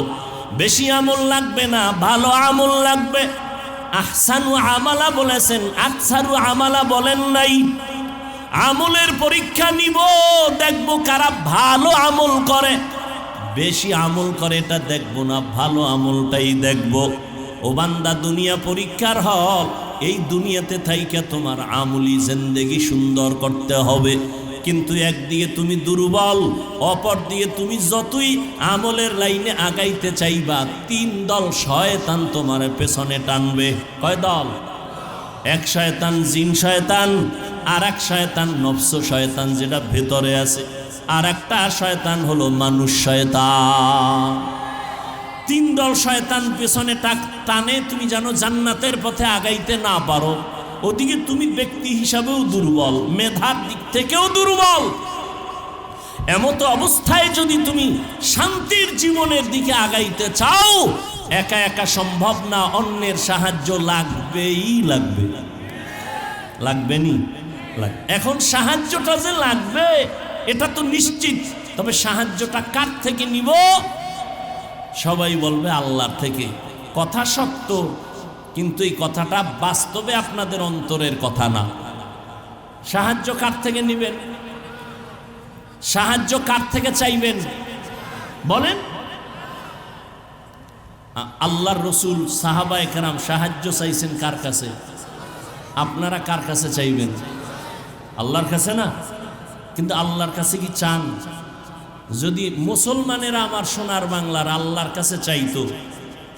বেশি আমল লাগবে না, ভালো আমল লাগবে। আহসানু আমালা বলেছেন, আকসারু আমালা বলেন নাই। আমলের পরীক্ষা নিব, দেখব কারা ভালো আমল করে। বেশি আমল করে এটা দেখব না, ভালো আমলটাই দেখব। ও বান্দা, দুনিয়া পরীক্ষার হল। এই দুনিয়াতে থাইকা তোমার আমলি জিন্দেগি সুন্দর করতে হবে। কিন্তু একদিকে তুমি দুর্বল, অপর দিকে তুমি যতই আমলের লাইনে আগাইতে চাইবা, তিন দল শয়তান তোমার পেছনে টানবে। কয় দল? এক শয়তান জিন শয়তান, আর এক শয়তান নফস শয়তান যেটা ভেতরে আছে, আর একটা শয়তান হলো মানুষ শয়তান। তিন দল শয়তান পেছনে টানে। তুমি জানো জান্নাতের পথে আগাইতে না পারো, ওদিকে তুমি ব্যক্তি হিসাবেও দুর্বল, মেধার দিক থেকেও দুর্বল। এমতো অবস্থায় যদি তুমি শান্তির জীবনের দিকে আগাইতে চাও, একা একা সম্ভব না, অন্যের সাহায্য লাগবেই লাগবে। লাগবেনি? এখন সাহায্যটা যে লাগবে এটা তো নিশ্চিত, তবে সাহায্যটা কার থেকে নিব? সবাই বলবে আল্লাহর থেকে। কথা সত্য, কিন্তু এই কথাটা বাস্তবে আপনাদের অন্তরের কথা না। সাহায্য কার থেকে নিবেন? সাহায্য কার থেকে চাইবেন বলেন? আল্লাহর রসুল, সাহাবায়ে কেরাম সাহায্য চাইছেন কার কাছে? আপনারা কার কাছে চাইবেন? আল্লাহর কাছে না? কিন্তু আল্লাহর কাছে কি চান? যদি মুসলমানেরা আমার সোনার বাংলার আল্লাহর কাছে চাইতো,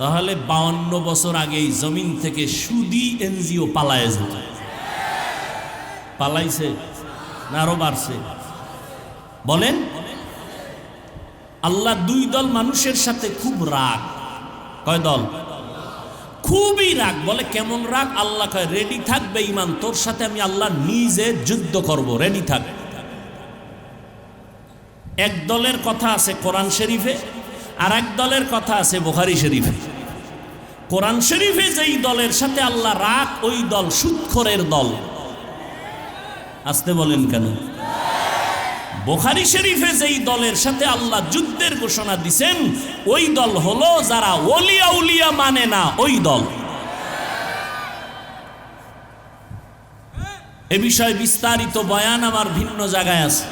তাহলে 52 বছর আগেই জমিন থেকে সুদি এনজিও পালায় যেত। পালাইছে না আরো বাড়ছে? বলেন। আল্লাহ দুই দল মানুষের সাথে খুব রাগ। কয় দল? খুবই রাগ। বলে কেমন রাগ? আল্লাহ কয় রেডি থাকবে ইমান, তোর সাথে আমি আল্লাহ নিজে যুদ্ধ করব, রেডি থাক। এক দলের কথা আছে কোরআন শরীফে, আর এক দলের কথা আছে বুখারী শরীফে। কোরআন শরীফে যেই দলের সাথে আল্লাহ রাগ, ওই দল সুদখোরের দল। আসতে বলেন কেন? বুখারী শরীফে যেই দলের সাথে আল্লাহ যুদ্ধের ঘোষণা দিছেন, ওই দল হলো যারা ওলিয়া উলিয়া মানে না, ওই দল। এ বিষয়ে বিস্তারিত বয়ান আমার ভিন্ন জায়গায় আছে।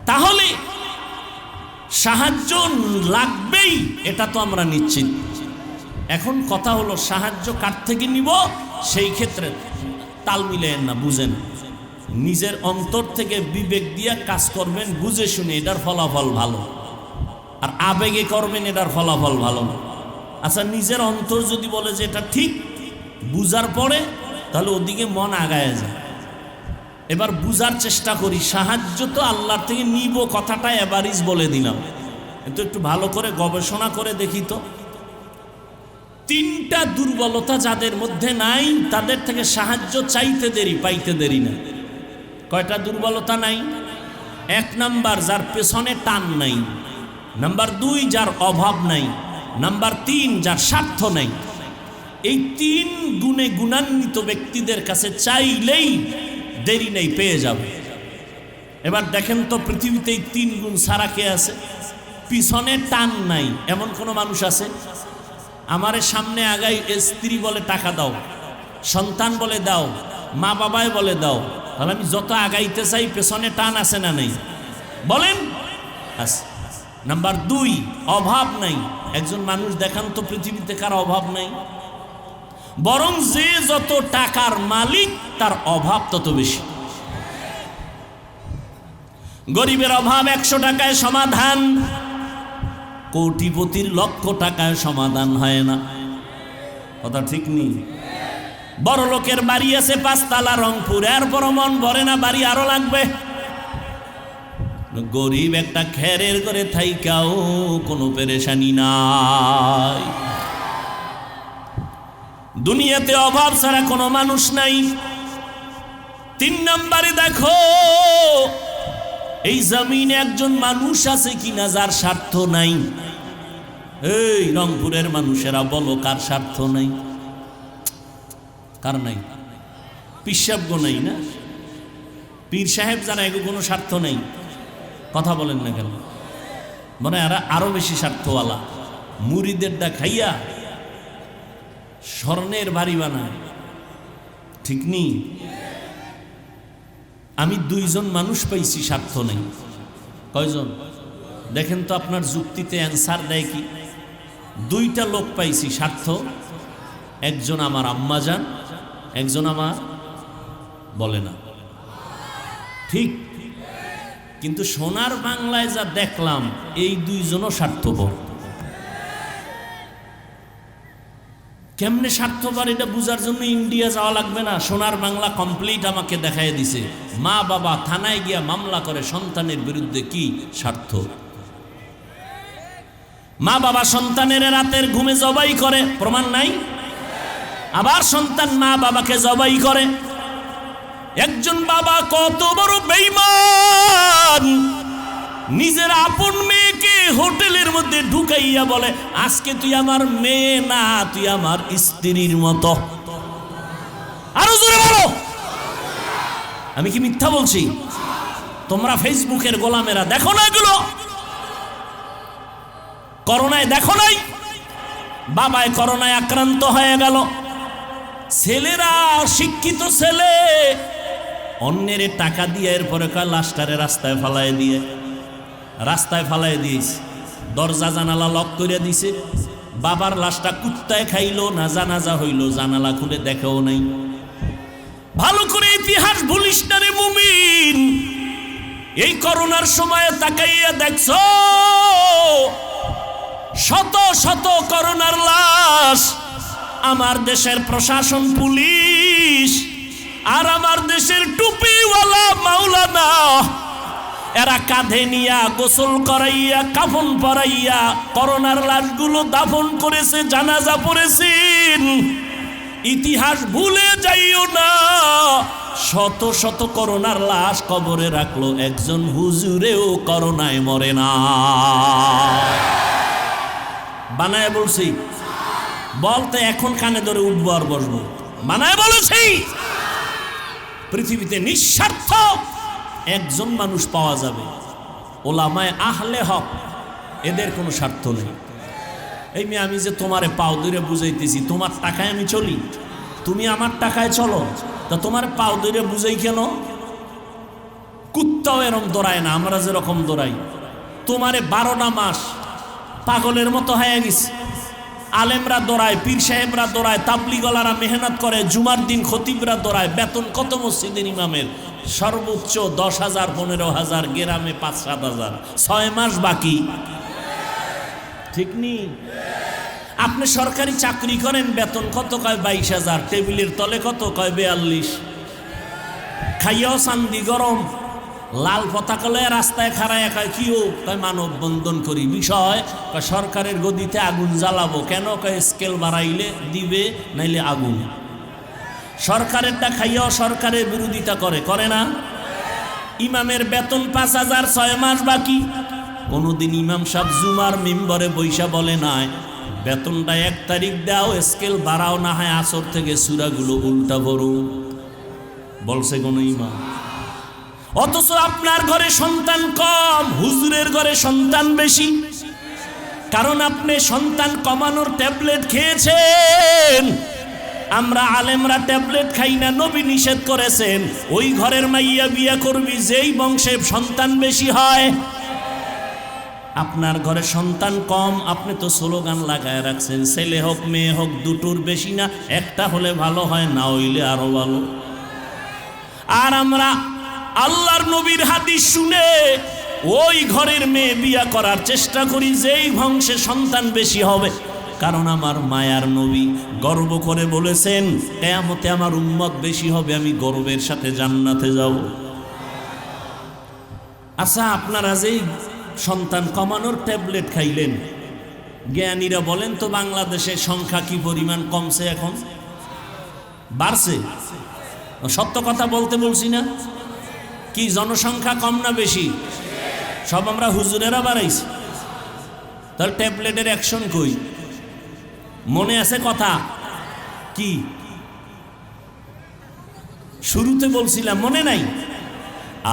তাহলে সাহায্য লাগবেই, এটা তো আমরা নিশ্চিত। এখন কথা হলো সাহায্য কার থেকে নিব? সেই ক্ষেত্রে তাল মিলেন না, বুঝেন। নিজের অন্তর থেকে বিবেক দিয়ে কাজ করবেন, বুঝে শুনে, এটার ফলাফল ভালো। আর আবেগে করবেন, এটার ফলাফল ভালো না। আচ্ছা, নিজের অন্তর যদি বলে যে এটা ঠিক, বুঝার পরে তাহলে ওদিকে মন আগায় যায়। এবার বুঝার চেষ্টা করি, সাহায্য তো আল্লাহর থেকে নিব, কথাটা এভারেজ বলে দিলাম, কিন্তু একটু ভালো করে গবেষণা করে দেখি তো। 3টা দুর্বলতা যাদের মধ্যে নাই, তাদের থেকে সাহায্য চাইতে দেরি, পাইতে দেরি না। কয়টা দুর্বলতা নাই? 1 নাম্বার, যার পেছনে টান নাই। নাম্বার 2, যার অভাব নাই। নাম্বার 3, যার স্বার্থ নাই। এই 3 গুণে গুণান্বিত ব্যক্তিদের কাছে চাইলেই দেরি নেই, পেয়ে যাবে। এবার দেখেন তো, পৃথিবীতে এই 3 গুণ ছাড়া কে আছে? পিছনে টান নাই এমন কোন মানুষ আছে? আমারে সামনে আগাই স্ত্রী বলে টাকা দাও, সন্তান বলে দাও, মা বাবাই বলে দাও, তাহলে আমি যত আগাইতে চাই পেছনে টান আছে না নেই? বলেন। নাম্বার 2, অভাব নাই। একজন মানুষ দেখান তো পৃথিবীতে কার অভাব নাই? বরং যে যত টাকার মালিক তার অভাব তত বেশি। গরিবের অভাব 100 টাকায় সমাধান, কোটিপতির 1,00,000 টাকায় সমাধান হয় না। কথা ঠিক নেই? বড় লোকের বাড়ি আছে 5 তালা রংপুর, এরপর মন ভরে না, বাড়ি আরো লাগবে। গরিব একটা খেরের করে থাইকাও কোনো পেরেশানি নাই। দুনিয়াতে অভাব ছাড়া কোনো মানুষ নাই। 3 নম্বরে দেখো, এই জমিনে একজন মানুষ আছে কিনা যার স্বার্থ নাই? এই রংপুরের মানুষেরা বলো, কার স্বার্থ নাই? কার নাই? পিসাবগো নাই না? পীর সাহেব যারা, এগো কোনো স্বার্থ নেই। কথা বলেন না কেন? মানে এরা আরো বেশি স্বার্থওয়ালা। মুরিদেরটা খাইয়া স্বর্ণের বাড়ি বানায়, ঠিক নেই? আমি 2 জন মানুষ পাইছি স্বার্থ নেই। কয়জন? দেখেন তো আপনার যুক্তিতে অ্যান্সার দেয় কি? 2টা লোক পাইছি স্বার্থ। একজন আমার আম্মাজান, একজন আমার, বলে না ঠিক? কিন্তু সোনার বাংলায় যা দেখলাম, এই 2 জনও স্বার্থপর। কেমনে স্বার্থপর এটা বুঝার জন্য ইন্ডিয়া যাওয়া লাগবে না, সোনার বাংলা কমপ্লিট আমাকে দেখাই দিছে। মা বাবা থানায় গিয়া মামলা করে সন্তানের বিরুদ্ধে, কি স্বার্থ? মা বাবা সন্তানের রাতের ঘুমে জবাই করে, প্রমাণ নাই? আবার সন্তান মা বাবাকে জবাই করে। একজন বাবা কত বড় বেঈমান, নিজের আপন মেয়েকে হোটেলের মধ্যে ঢুকাইয়া বলে আজকে তুই আমার মেয়ে না, তুই আমার স্ত্রীর মতো। আরো জোরে বলো। আমি কি মিথ্যা বলছি? তোমরা ফেসবুকের গোলামেরা দেখো না এগুলো? করোনায় দেখো নাই? বাবায় করোনায় আক্রান্ত হয়ে গেল, ছেলেরা শিক্ষিত ছেলে অন্যের টাকা দিয়ে এরপরে কয় লাশটারে রাস্তায় ফালায় দিয়েছে, দরজা জানালা লক করে দিছে। বাবার লাশটা কুত্তায় খাইলো না জানাজা হইল, জানালা খুলে দেখেও নাই। ভালো করে ইতিহাস ভুলিস না রে মুমিন। এই করোনার সময় তাকাইয়া দেখছো শত শত করোনার লাশ। আমার দেশের প্রশাসন, পুলিশ আর আমার দেশের টুপিওয়ালা মাওলানা, এরা কাঁধে নিয়া গোসল করাইয়া কাফন পরাইয়া করোনার লাশগুলো দাফন করেছে, জানাজা পড়েছেন। ইতিহাস ভুলে যাইও না, শত শত করোনার লাশ কবরে রাখলো, একজন হুজুরেও করোনায় মরে না। বানায় বলছি, বলতে এখন কানে ধরে উঠবো আর বসবো। বানায় বলেছি, পৃথিবীতে নিঃস্বার্থ একজন মানুষ পাওয়া যাবে, ওলামায়ে আহলে হক, এদের কোনো স্বার্থ নেই। এই মেয়ে, আমি যে তোমারে পাও ধরে বুঝাইতেছি, তোমার টাকায় আমি চলি, তুমি আমার টাকায় চলো, তা তোমার পাও ধরে বুঝাই কেন? কুত্তাও এরকম দৌড়ায় না, আমরা যেরকম দৌড়াই। তোমারে 12টা মাস পাগলের মতো হয়ে গেছে। আলেমরা দৌড়ায়, পীর সাহেবরা দৌড়ায়, তাবলিগলারা মেহনত করে, জুমার দিন খতিবরা দৌড়ায়। বেতন কত মসজিদের ইমামের? সর্বোচ্চ 10,000, 15,000, গ্রামে 5-7,000। 6 মাস বাকি, ঠিক নি? আপনি সরকারি চাকরি করেন, বেতন কত? কয় 22,000। টেবিলের তলে কত? কয় 42। খাইয়াও চান্দি গরম, লাল পতাকা লয়ে রাস্তায় খাড়ায় কয় কি ও? কয় মানববন্ধন করি। বিষয় কয় সরকারের গদিতে আগুন জ্বালাবো। কেন? কয় স্কেল বাড়াইলে দিবে, নাইলে আগুন। সরকারেরটা খাইয়াও সরকারের বিরোধিতা করে না? ইমামের বেতন 5,000, 6 মাস বাকি। কোনদিন ইমাম সাহেব জুমার মিম্বরে বৈশা বলে নাই বেতনটা 1 তারিখ দাও, স্কেল বাড়াও, না হয় আসর থেকে সূরাগুলো উল্টা পড়ো? বলছে কোন ইমাম? অথচ আপনার ঘরে সন্তান কম, হুজুরের ঘরে সন্তান বেশি। কারণ আপনি সন্তান কমানোর ট্যাবলেট খেয়েছেন। আমরা আলেমরা ট্যাবলেট খাই না, নবী নিষেধ করেছেন। ওই ঘরের মাইয়া বিয়া করবি যেই বংশে সন্তান বেশি হয়। আপনার ঘরে সন্তান কম, আপনি তো স্লোগান লাগায় রাখছেন, ছেলে হোক মেয়ে হোক দুটোর বেশি না, একটা হলে ভালো হয়, না হইলে আরো ভালো। আর আমরা আল্লাহর নবীর হাদিস শুনে ওই ঘরের মেয়ে বিয়া করার চেষ্টা করি যেই বংশে সন্তান বেশি হবে। কারণ আমার মায়ার নবী গর্ব করে বলেছেন, কিয়ামতে আমার উম্মত বেশি হবে, আমি গর্বের সাথে জান্নাতে যাব। আচ্ছা, আপনারা যেই সন্তান কমানোর ট্যাবলেট খাইলেন, জ্ঞানীরা বলেন তো বাংলাদেশের সংখ্যা কি পরিমাণ কমছে? এখন বাড়ছে? সত্য কথা বলতে বলছি না? কি জনসংখ্যা কম না বেশি? সব আমরা হুজুরেরা বাড়াইছি। তাহলে ট্যাবলেটের অ্যাকশন কই? মনে আছে কথা কি শুরুতে বলছিলাম, মনে নাই?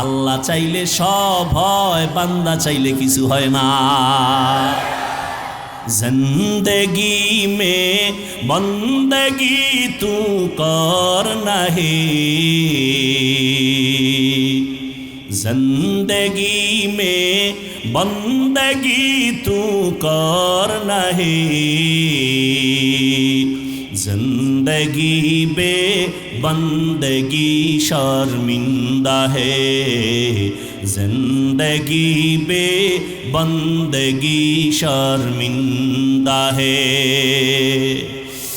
আল্লাহ চাইলে সব হয়, বান্দা চাইলে কিছু হয় না। জিন্দগি মে বন্দগি তু কর নাহি, জিন্দগি মে বন্দগি তু কর নাহি, जिंदगी बे बंदगी शर्मिंदा है, जिंदगी बे बंदगी शर्मिंदा है।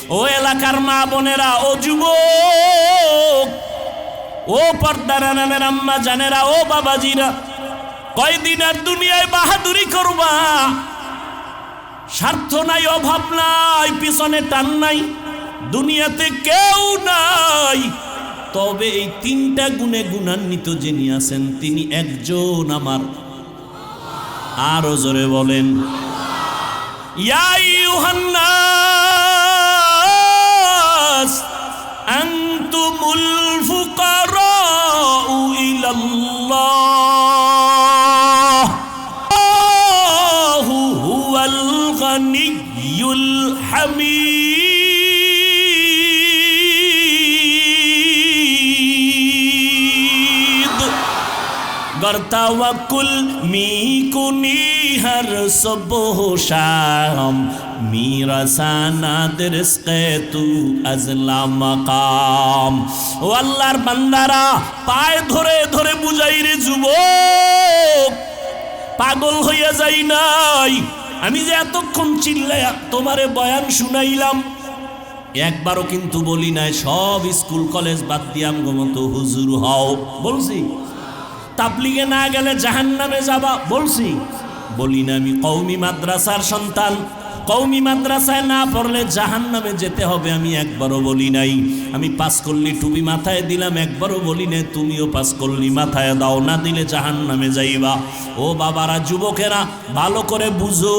ও এলাকার মা বোনেরা, ও যুবক, ও পর্দার আড়ালের আম্মা জানেরা, ও বাবাজিরা, কয়দিন আর দুনিয়ায় বাহাদুরি করবা? স্বার্থ নাই, অভাব নাই, পিছনে টান নাই, দুনিয়াতে কেউ নাই, তবে এই তিনটা গুণে গুণান্বিত যিনি আছেন তিনি একজন আমার। আরো জোরে বলেন, ইয়া আইয়ুহান নাস আনতুমুল ফুকারাউ ইলাল্লাহ আল্লাহু হুয়াল গানিয়্যুল হামিদ। गर तवक्कुल मी कुनी हर सुबह शाम मेरा सानाद रिज़्क़े तू अज़ला मकाम। ও আল্লাহর বান্দারা, পায়ে ধরে ধরে বুঝাই রে যুবক, পাগল হইয়া যাই নাই। আমি যে এতক্ষণ চিল্লায়া তোমারে বয়ান শুনাইলাম, একবারও কিন্তু বলি নাই সব স্কুল কলেজ বাদ দিয়াম গোমতো হুজুর হও। বলছি তাবলিগে না গেলে জাহান্নামে যাবা, বলছি বলি না। আমি কওমি মাদ্রাসার সন্তান, কওমি মাদ্রাসায় না পড়লে জাহান্নামে যেতে হবে আমি একবারও বলি নাই। আমি পাস করলি টুপি মাথায় দিলাম, একবারও বলি নাই তুমিও পাস করলি মাথায় দাও, না দিলে জাহান্নামে যাইবা। ও বাবারা, যুবকেরা, ভালো করে বুঝো,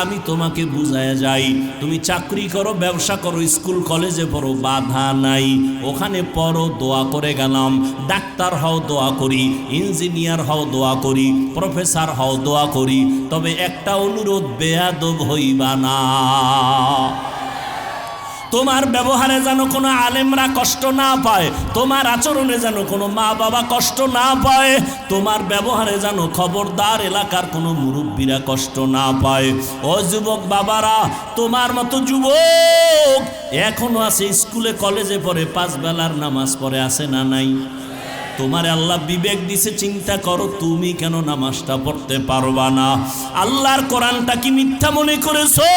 আমি তোমাকে বুঝায় যাই। তুমি চাকরি করো, ব্যবসা করো, স্কুল কলেজে পড়ো, বাধা নাই, ওখানে পড়ো, দোয়া করে গেলাম। ডাক্তার হও, দোয়া করি। ইঞ্জিনিয়ার হও, দোয়া করি। প্রফেসর হও, দোয়া করি। তবে একটা অনুরোধ, বেয়াদব হইবা না। তোমার ব্যবহারে যেন কোনো আলেমরা কষ্ট না পায়, তোমার আচরণে যেন কোনো মা বাবা কষ্ট না পায়, তোমার ব্যবহারে যেন খবরদার এলাকার কোনো মুরব্বীরা কষ্ট না পায়। ও যুবক বাবারা, তোমার মতো যুবক এখনো আছে, স্কুলে কলেজে পড়ে, 5 বেলার নামাজ পড়ে, আছে না নাই? তোমারে আল্লাহ বিবেক দিছে, চিন্তা করো তুমি কেন নামাজটা পড়তে পারবা না? আল্লাহর কোরআনটা কি মিথ্যা মনে করেছো?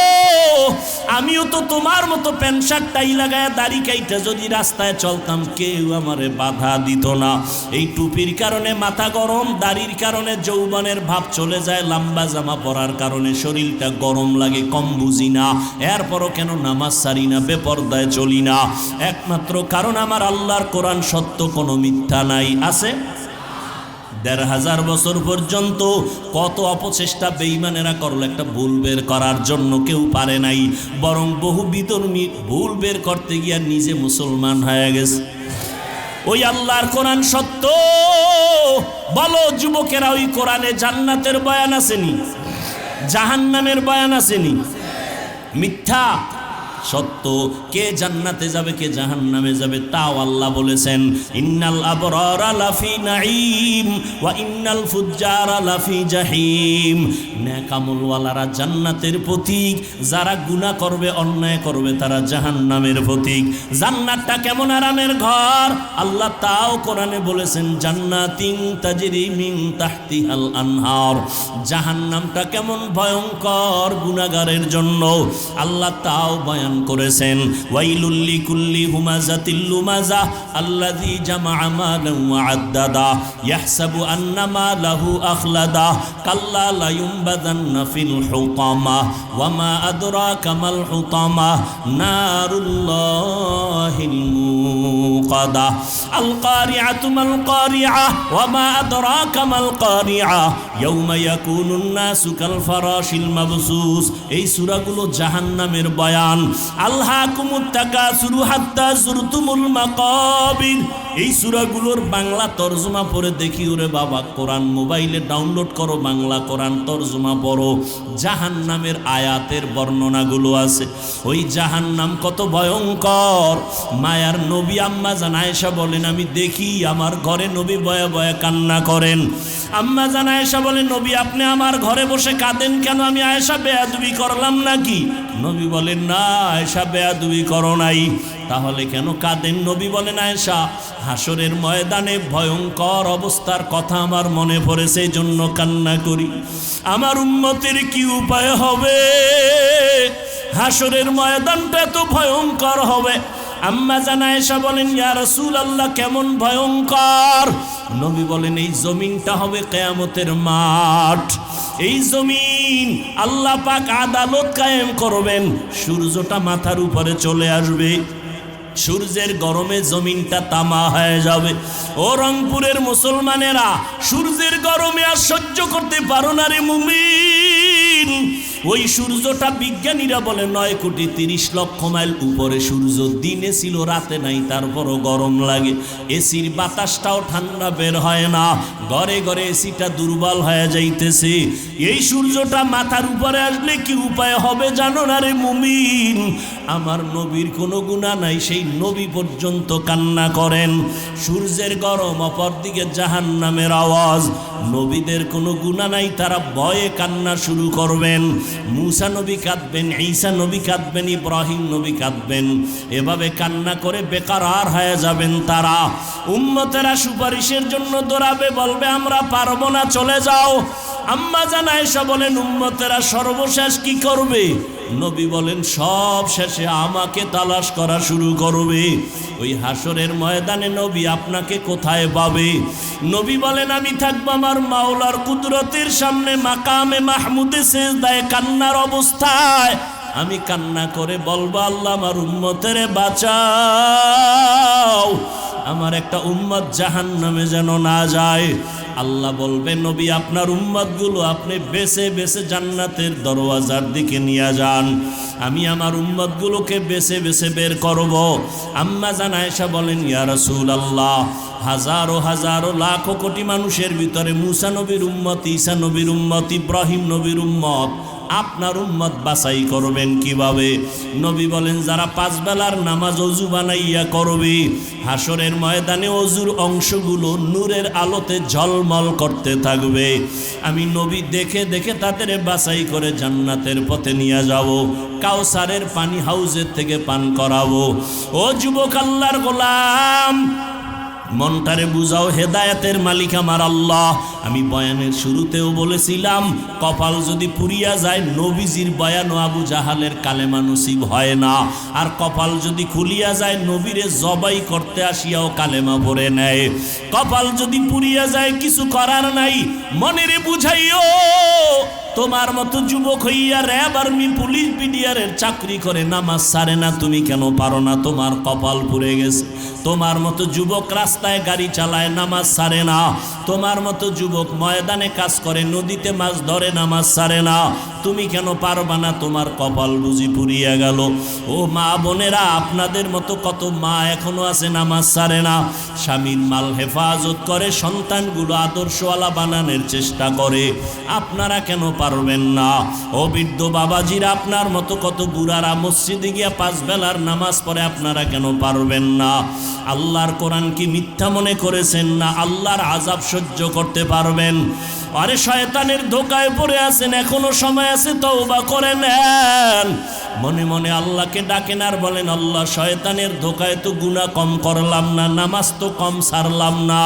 আমিও তো তোমার মতো প্যান্ট শার্ট টাই লাগায় দাড়ি কাইটা যদি রাস্তায় চলতাম, কেউ আমারে বাধা দিত না। এই টুপির কারণে মাথা গরম, দাড়ির কারণে যৌবনের ভাব চলে যায়, লম্বা জামা পরার কারণে শরীরটা গরম লাগে, কম বুঝি না। এরপরও কেন নামাজ সারি না, বেপরদায় চলি না? একমাত্র কারণ আমার আল্লাহর কোরআন সত্য, কোনো মিথ্যা নাই। আছে ১৫০০ বছর পর্যন্ত কত অপচেষ্টা বেঈমানেরা করলো একটা ভুল বের করার জন্য, কেউ পারে নাই। বরং বহু বিধর্মী ভুল বের করতে গিয়া নিজে মুসলমান হয়ে গেছে। ওই আল্লাহর কোরআন সত্য। বলো যুবকেরা, ওই কোরআনে জান্নাতের বয়ান আসেনি? জাহান্নামের বয়ান আসেনি? মিথ্যা? সত্য। কে জান্নাতে যাবে, কে জাহান্নামে যাবে তাও আল্লাহ বলেছেন। ইন্নাল আবরারা লাফি নাঈম ওয়া ইন্নাল ফুজ্জারা লাফি জাহিম। নেক আমলওয়ালারা জান্নাতের প্রতীক, যারা গুনাহ করবে, অন্যায় করবে, তারা জাহান্নামের প্রতীক। জান্নাতটা কেমন আরামের ঘর, আল্লাহ তাও কোরআনে বলেছেন, জান্নাতিন তাজরি মিন তাহতিহাল আনহার। জাহান্নামটা কেমন ভয়ঙ্কর গুনাহগারের জন্য, আল্লাহ তাও বয়ান করেছেন। ওয়াইলুল লিকুল্লি হুমাযাতিল লুমাযা আল্লাযী জামাআ মালান ওয়া আদ্দাদা ইয়াহসাবু আন্না মালাহু আখলাদা কাল্লা লা ইউনবাযান্না ফিল হুতামা ওয়া মা আদরাকা মাল হুতামা নারুল্লাহিল মুকাদা আল কারিআতু মাল কারিআ ওয়া মা আদরাকা মাল কারিআ ইয়াউমা ইয়াকুনুন নাসু কাল ফারাশিল মাবসুস। এই সূরাগুলো জাহান্নামের বয়ান। আলহাকুমুত তাকাসুরু হাত্তা যুরতুমুল মাকাবির। এই সূরাগুলোর বাংলা তরজমা পড়ে দেখি, ওরে বাবা, কোরআন মোবাইলে ডাউনলোড করো, বাংলা কোরআন তরজমা পড়ো, জাহান্নামের আয়াতের বর্ণনাগুলো আছে। ওই জাহান্নাম কত ভয়ঙ্কর। মায়ার নবী আম্মা জান আয়েশা বলেন, আমি দেখি আমার ঘরে নবী বয়ে বয়ে কান্না করেন। আম্মা জান আয়েশা বলেন, নবী আপনি আমার ঘরে বসে কাঁদেন কেন? আমি আয়েশা বেয়াদবি করলাম নাকি? নবী বলেন, না আয়েশা বেয়াদবি করো নাই। তাহলে কেন কাঁদেন? নবী বলেন, আয়েশা হাসরের ময়দানে ভয়ঙ্কর অবস্থার কথা আমার মনে পড়েছে, এই জন্য কান্না করি। আমার উম্মতের কি উপায় হবে? হাসরের ময়দানটা এত ভয়ঙ্কর হবে। আম্মা জান আয়েশা বলেন, ইয়া রাসূলুল্লাহ কেমন ভয়ঙ্কর? নবী বলেন, এই জমিনটা হবে কিয়ামতের মাঠ। এই জমিন আল্লাহ পাক আদালত কায়েম করবেন, সূর্যটা মাথার উপরে চলে আসবে। সূর্যের গরমে জমিনটা তামা হয়ে যাবে। ও রংপুরের মুসলমানেরা, সূর্যের গরমে আর সহ্য করতে পারো না রে মুমিন। ওই সূর্যটা বিজ্ঞানীরা বলে 9,30,00,000 মাইল উপরে সূর্য, দিনে ছিল রাতে নাই, তারপরও গরম লাগে। এসির বাতাসটাও ঠান্ডা বের হয় না, ঘরে ঘরে এসিটা দুর্বল হয়ে যাইতেছে। এই সূর্যটা মাথার উপরে আসলে কি উপায় হবে জানো না রে মুমিন? আমার নবীর কোনো গুনাহ নাই, সেই নবী পর্যন্ত কান্না করেন। সূর্যের গরম, অপরদিকে জাহান্নামের আওয়াজ। নবীদের কোনো গুনাহ নাই, তারা ভয়ে কান্না শুরু করবেন। মুসা নবী কাঁদবেন, ঈসা নবী কাঁদবেন, ইব্রাহিম নবী কাঁদবেন। এভাবে কান্না করে বেকারার হয়ে যাবেন তারা। উম্মতেরা সুপারিশের জন্য দৌড়াবে, বলবে আমরা পারবো না, চলে যাও। আম্মা জান আয়েশা বলেন উম্মতেরা সর্বশেষ কি করবে? নবী বলেন সব শেষে আমাকে তালাশ করা শুরু করবে। ওই হাসরের ময়দানে নবী আপনাকে কোথায় পাবে? নবী বলেন আমি থাকবো আমার মাওলার কুদরতের সামনে মাকামে মাহমুদে সেজদায় কান্নার অবস্থায়। আমি কান্না করে বলবো আল্লাহ আমার উম্মতেরে বাঁচাও, আমার একটা উম্মত জাহান্নামে যেন না যায়। আল্লাহ বলবে নবী আপনার উম্মতগুলো আপনি বেছে বেছে জান্নাতের দরওয়াজার দিকে নিয়ে যান, আমি আমার উম্মতগুলোকে বেছে বেছে বের করব। আম্মা জান আয়েশা বলেন ইয়া রাসূলুল্লাহ, হাজারো হাজারো লাখো কোটি মানুষের ভিতরে মুসা নবীর উম্মত, ঈসা নবীর উম্মত, ইব্রাহিম নবীর উম্মত, আপনার উম্মত বাছাই করবেন কিভাবে? নবী বলেন যারা 5 বেলার নামাজ অজু বানাইয়া করবে, হাসরের ময়দানে অজুর অংশগুলো নূরের আলোতে ঝলমল করতে থাকবে। আমি নবী দেখে দেখে তাদের বাছাই করে জান্নাতের পথে নিয়ে যাব, কাউসারের পানি হাউজের থেকে পান করাবো। ও যুবক আল্লাহর গোলাম, মনটারে বুঝাও, হেদায়েতের মালিক আমার আল্লাহ। আমি বয়ানের শুরুতেও বলেছিলাম কপাল যদি পুড়িয়া যায়, নবীজির বয়ান ও আবু জাহালের কালেমা নসিব হয় না। আর কপাল যদি খুলিয়া যায়, নবীরে জবাই করতে আসিয়াও কালেমা পড়ে নেয়। কপাল যদি পুড়িয়া যায় কিছু করার নাই, মনেরে বুঝাইও তোমার মতো যুবক হইয়া র্যাব আর্মি পুলিশ বিডিআরের চাকরি করে নামাজ ছাড়ে না, তুমি কেন পারো না? তোমার কপাল পুড়ে গেছে। তোমার মতো যুবক রাস্তায় গাড়ি চালায়, নামাজ ছাড়ে না। তোমার মতো যুবক ময়দানে কাজ করে, নদীতে মাছ ধরে, নামাজ ছাড়ে না। তুমি কেন পারবা না? তোমার কপাল বুঝি পুড়িয়া গেল। ও মা বোনেরা, আপনাদের মতো কত মা এখনো আছে নামাজ ছাড়ে না, স্বামীর মাল হেফাজত করে, সন্তানগুলো আদর্শওয়ালা বানানোর চেষ্টা করে। আপনারা কেন পারবেন না? ও বৃদ্ধ বাবাজিরা, আপনার মতো কত বুড়ারা মসজিদে গিয়া 5 বেলার নামাজ পড়ে, আপনারা কেন পারবেন না? আল্লাহর কোরআন কি মিথ্যা মনে করেছেন না আল্লাহর আযাব সহ্য করতে পারবেন? আরে শয়তানের ধোকায় পড়ে আছেন, এখনো সময় আছে, তওবা করে নেন। মনে মনে আল্লাহকে ডাকেন আর বলেন আল্লাহ শয়তানের ধোকায় তো গুনাহ কম করলাম না, নামাজ তো কম ছাড়লাম না,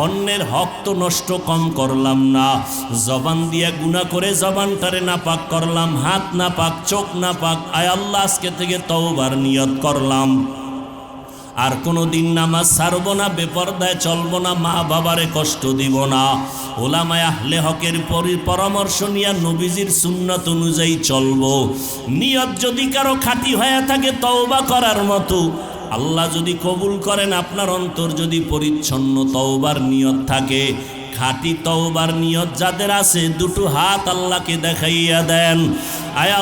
অন্যের হক তো নষ্ট কম করলাম না, জবান দিয়া গুনাহ করে জবানটারে নাপাক করলাম, হাত নাপাক, চোখ নাপাক, আয় আল্লাহ আজকে থেকে তওবার নিয়ত করলাম, আর কোনো দিন নামাজ ছাড়বো না, বেপরদায় চলবো না, মা বাবারে কষ্ট দিব না। ওলামায়ে আহলে হকের পরামর্শ নিয়ে নবীজির সুন্নাত অনুযায়ী চলবো। নিয়ত যদি কারো খাঁটি হয়ে থাকে তওবা করার মতো, আল্লাহ যদি কবুল করেন, আপনার অন্তর যদি পরিচ্ছন্ন তওবার নিয়ত থাকে, খাঁটি তওবার নিয়ত যাদের আছে, দুটো হাত আল্লাহকে দেখাইয়া দেন। আয়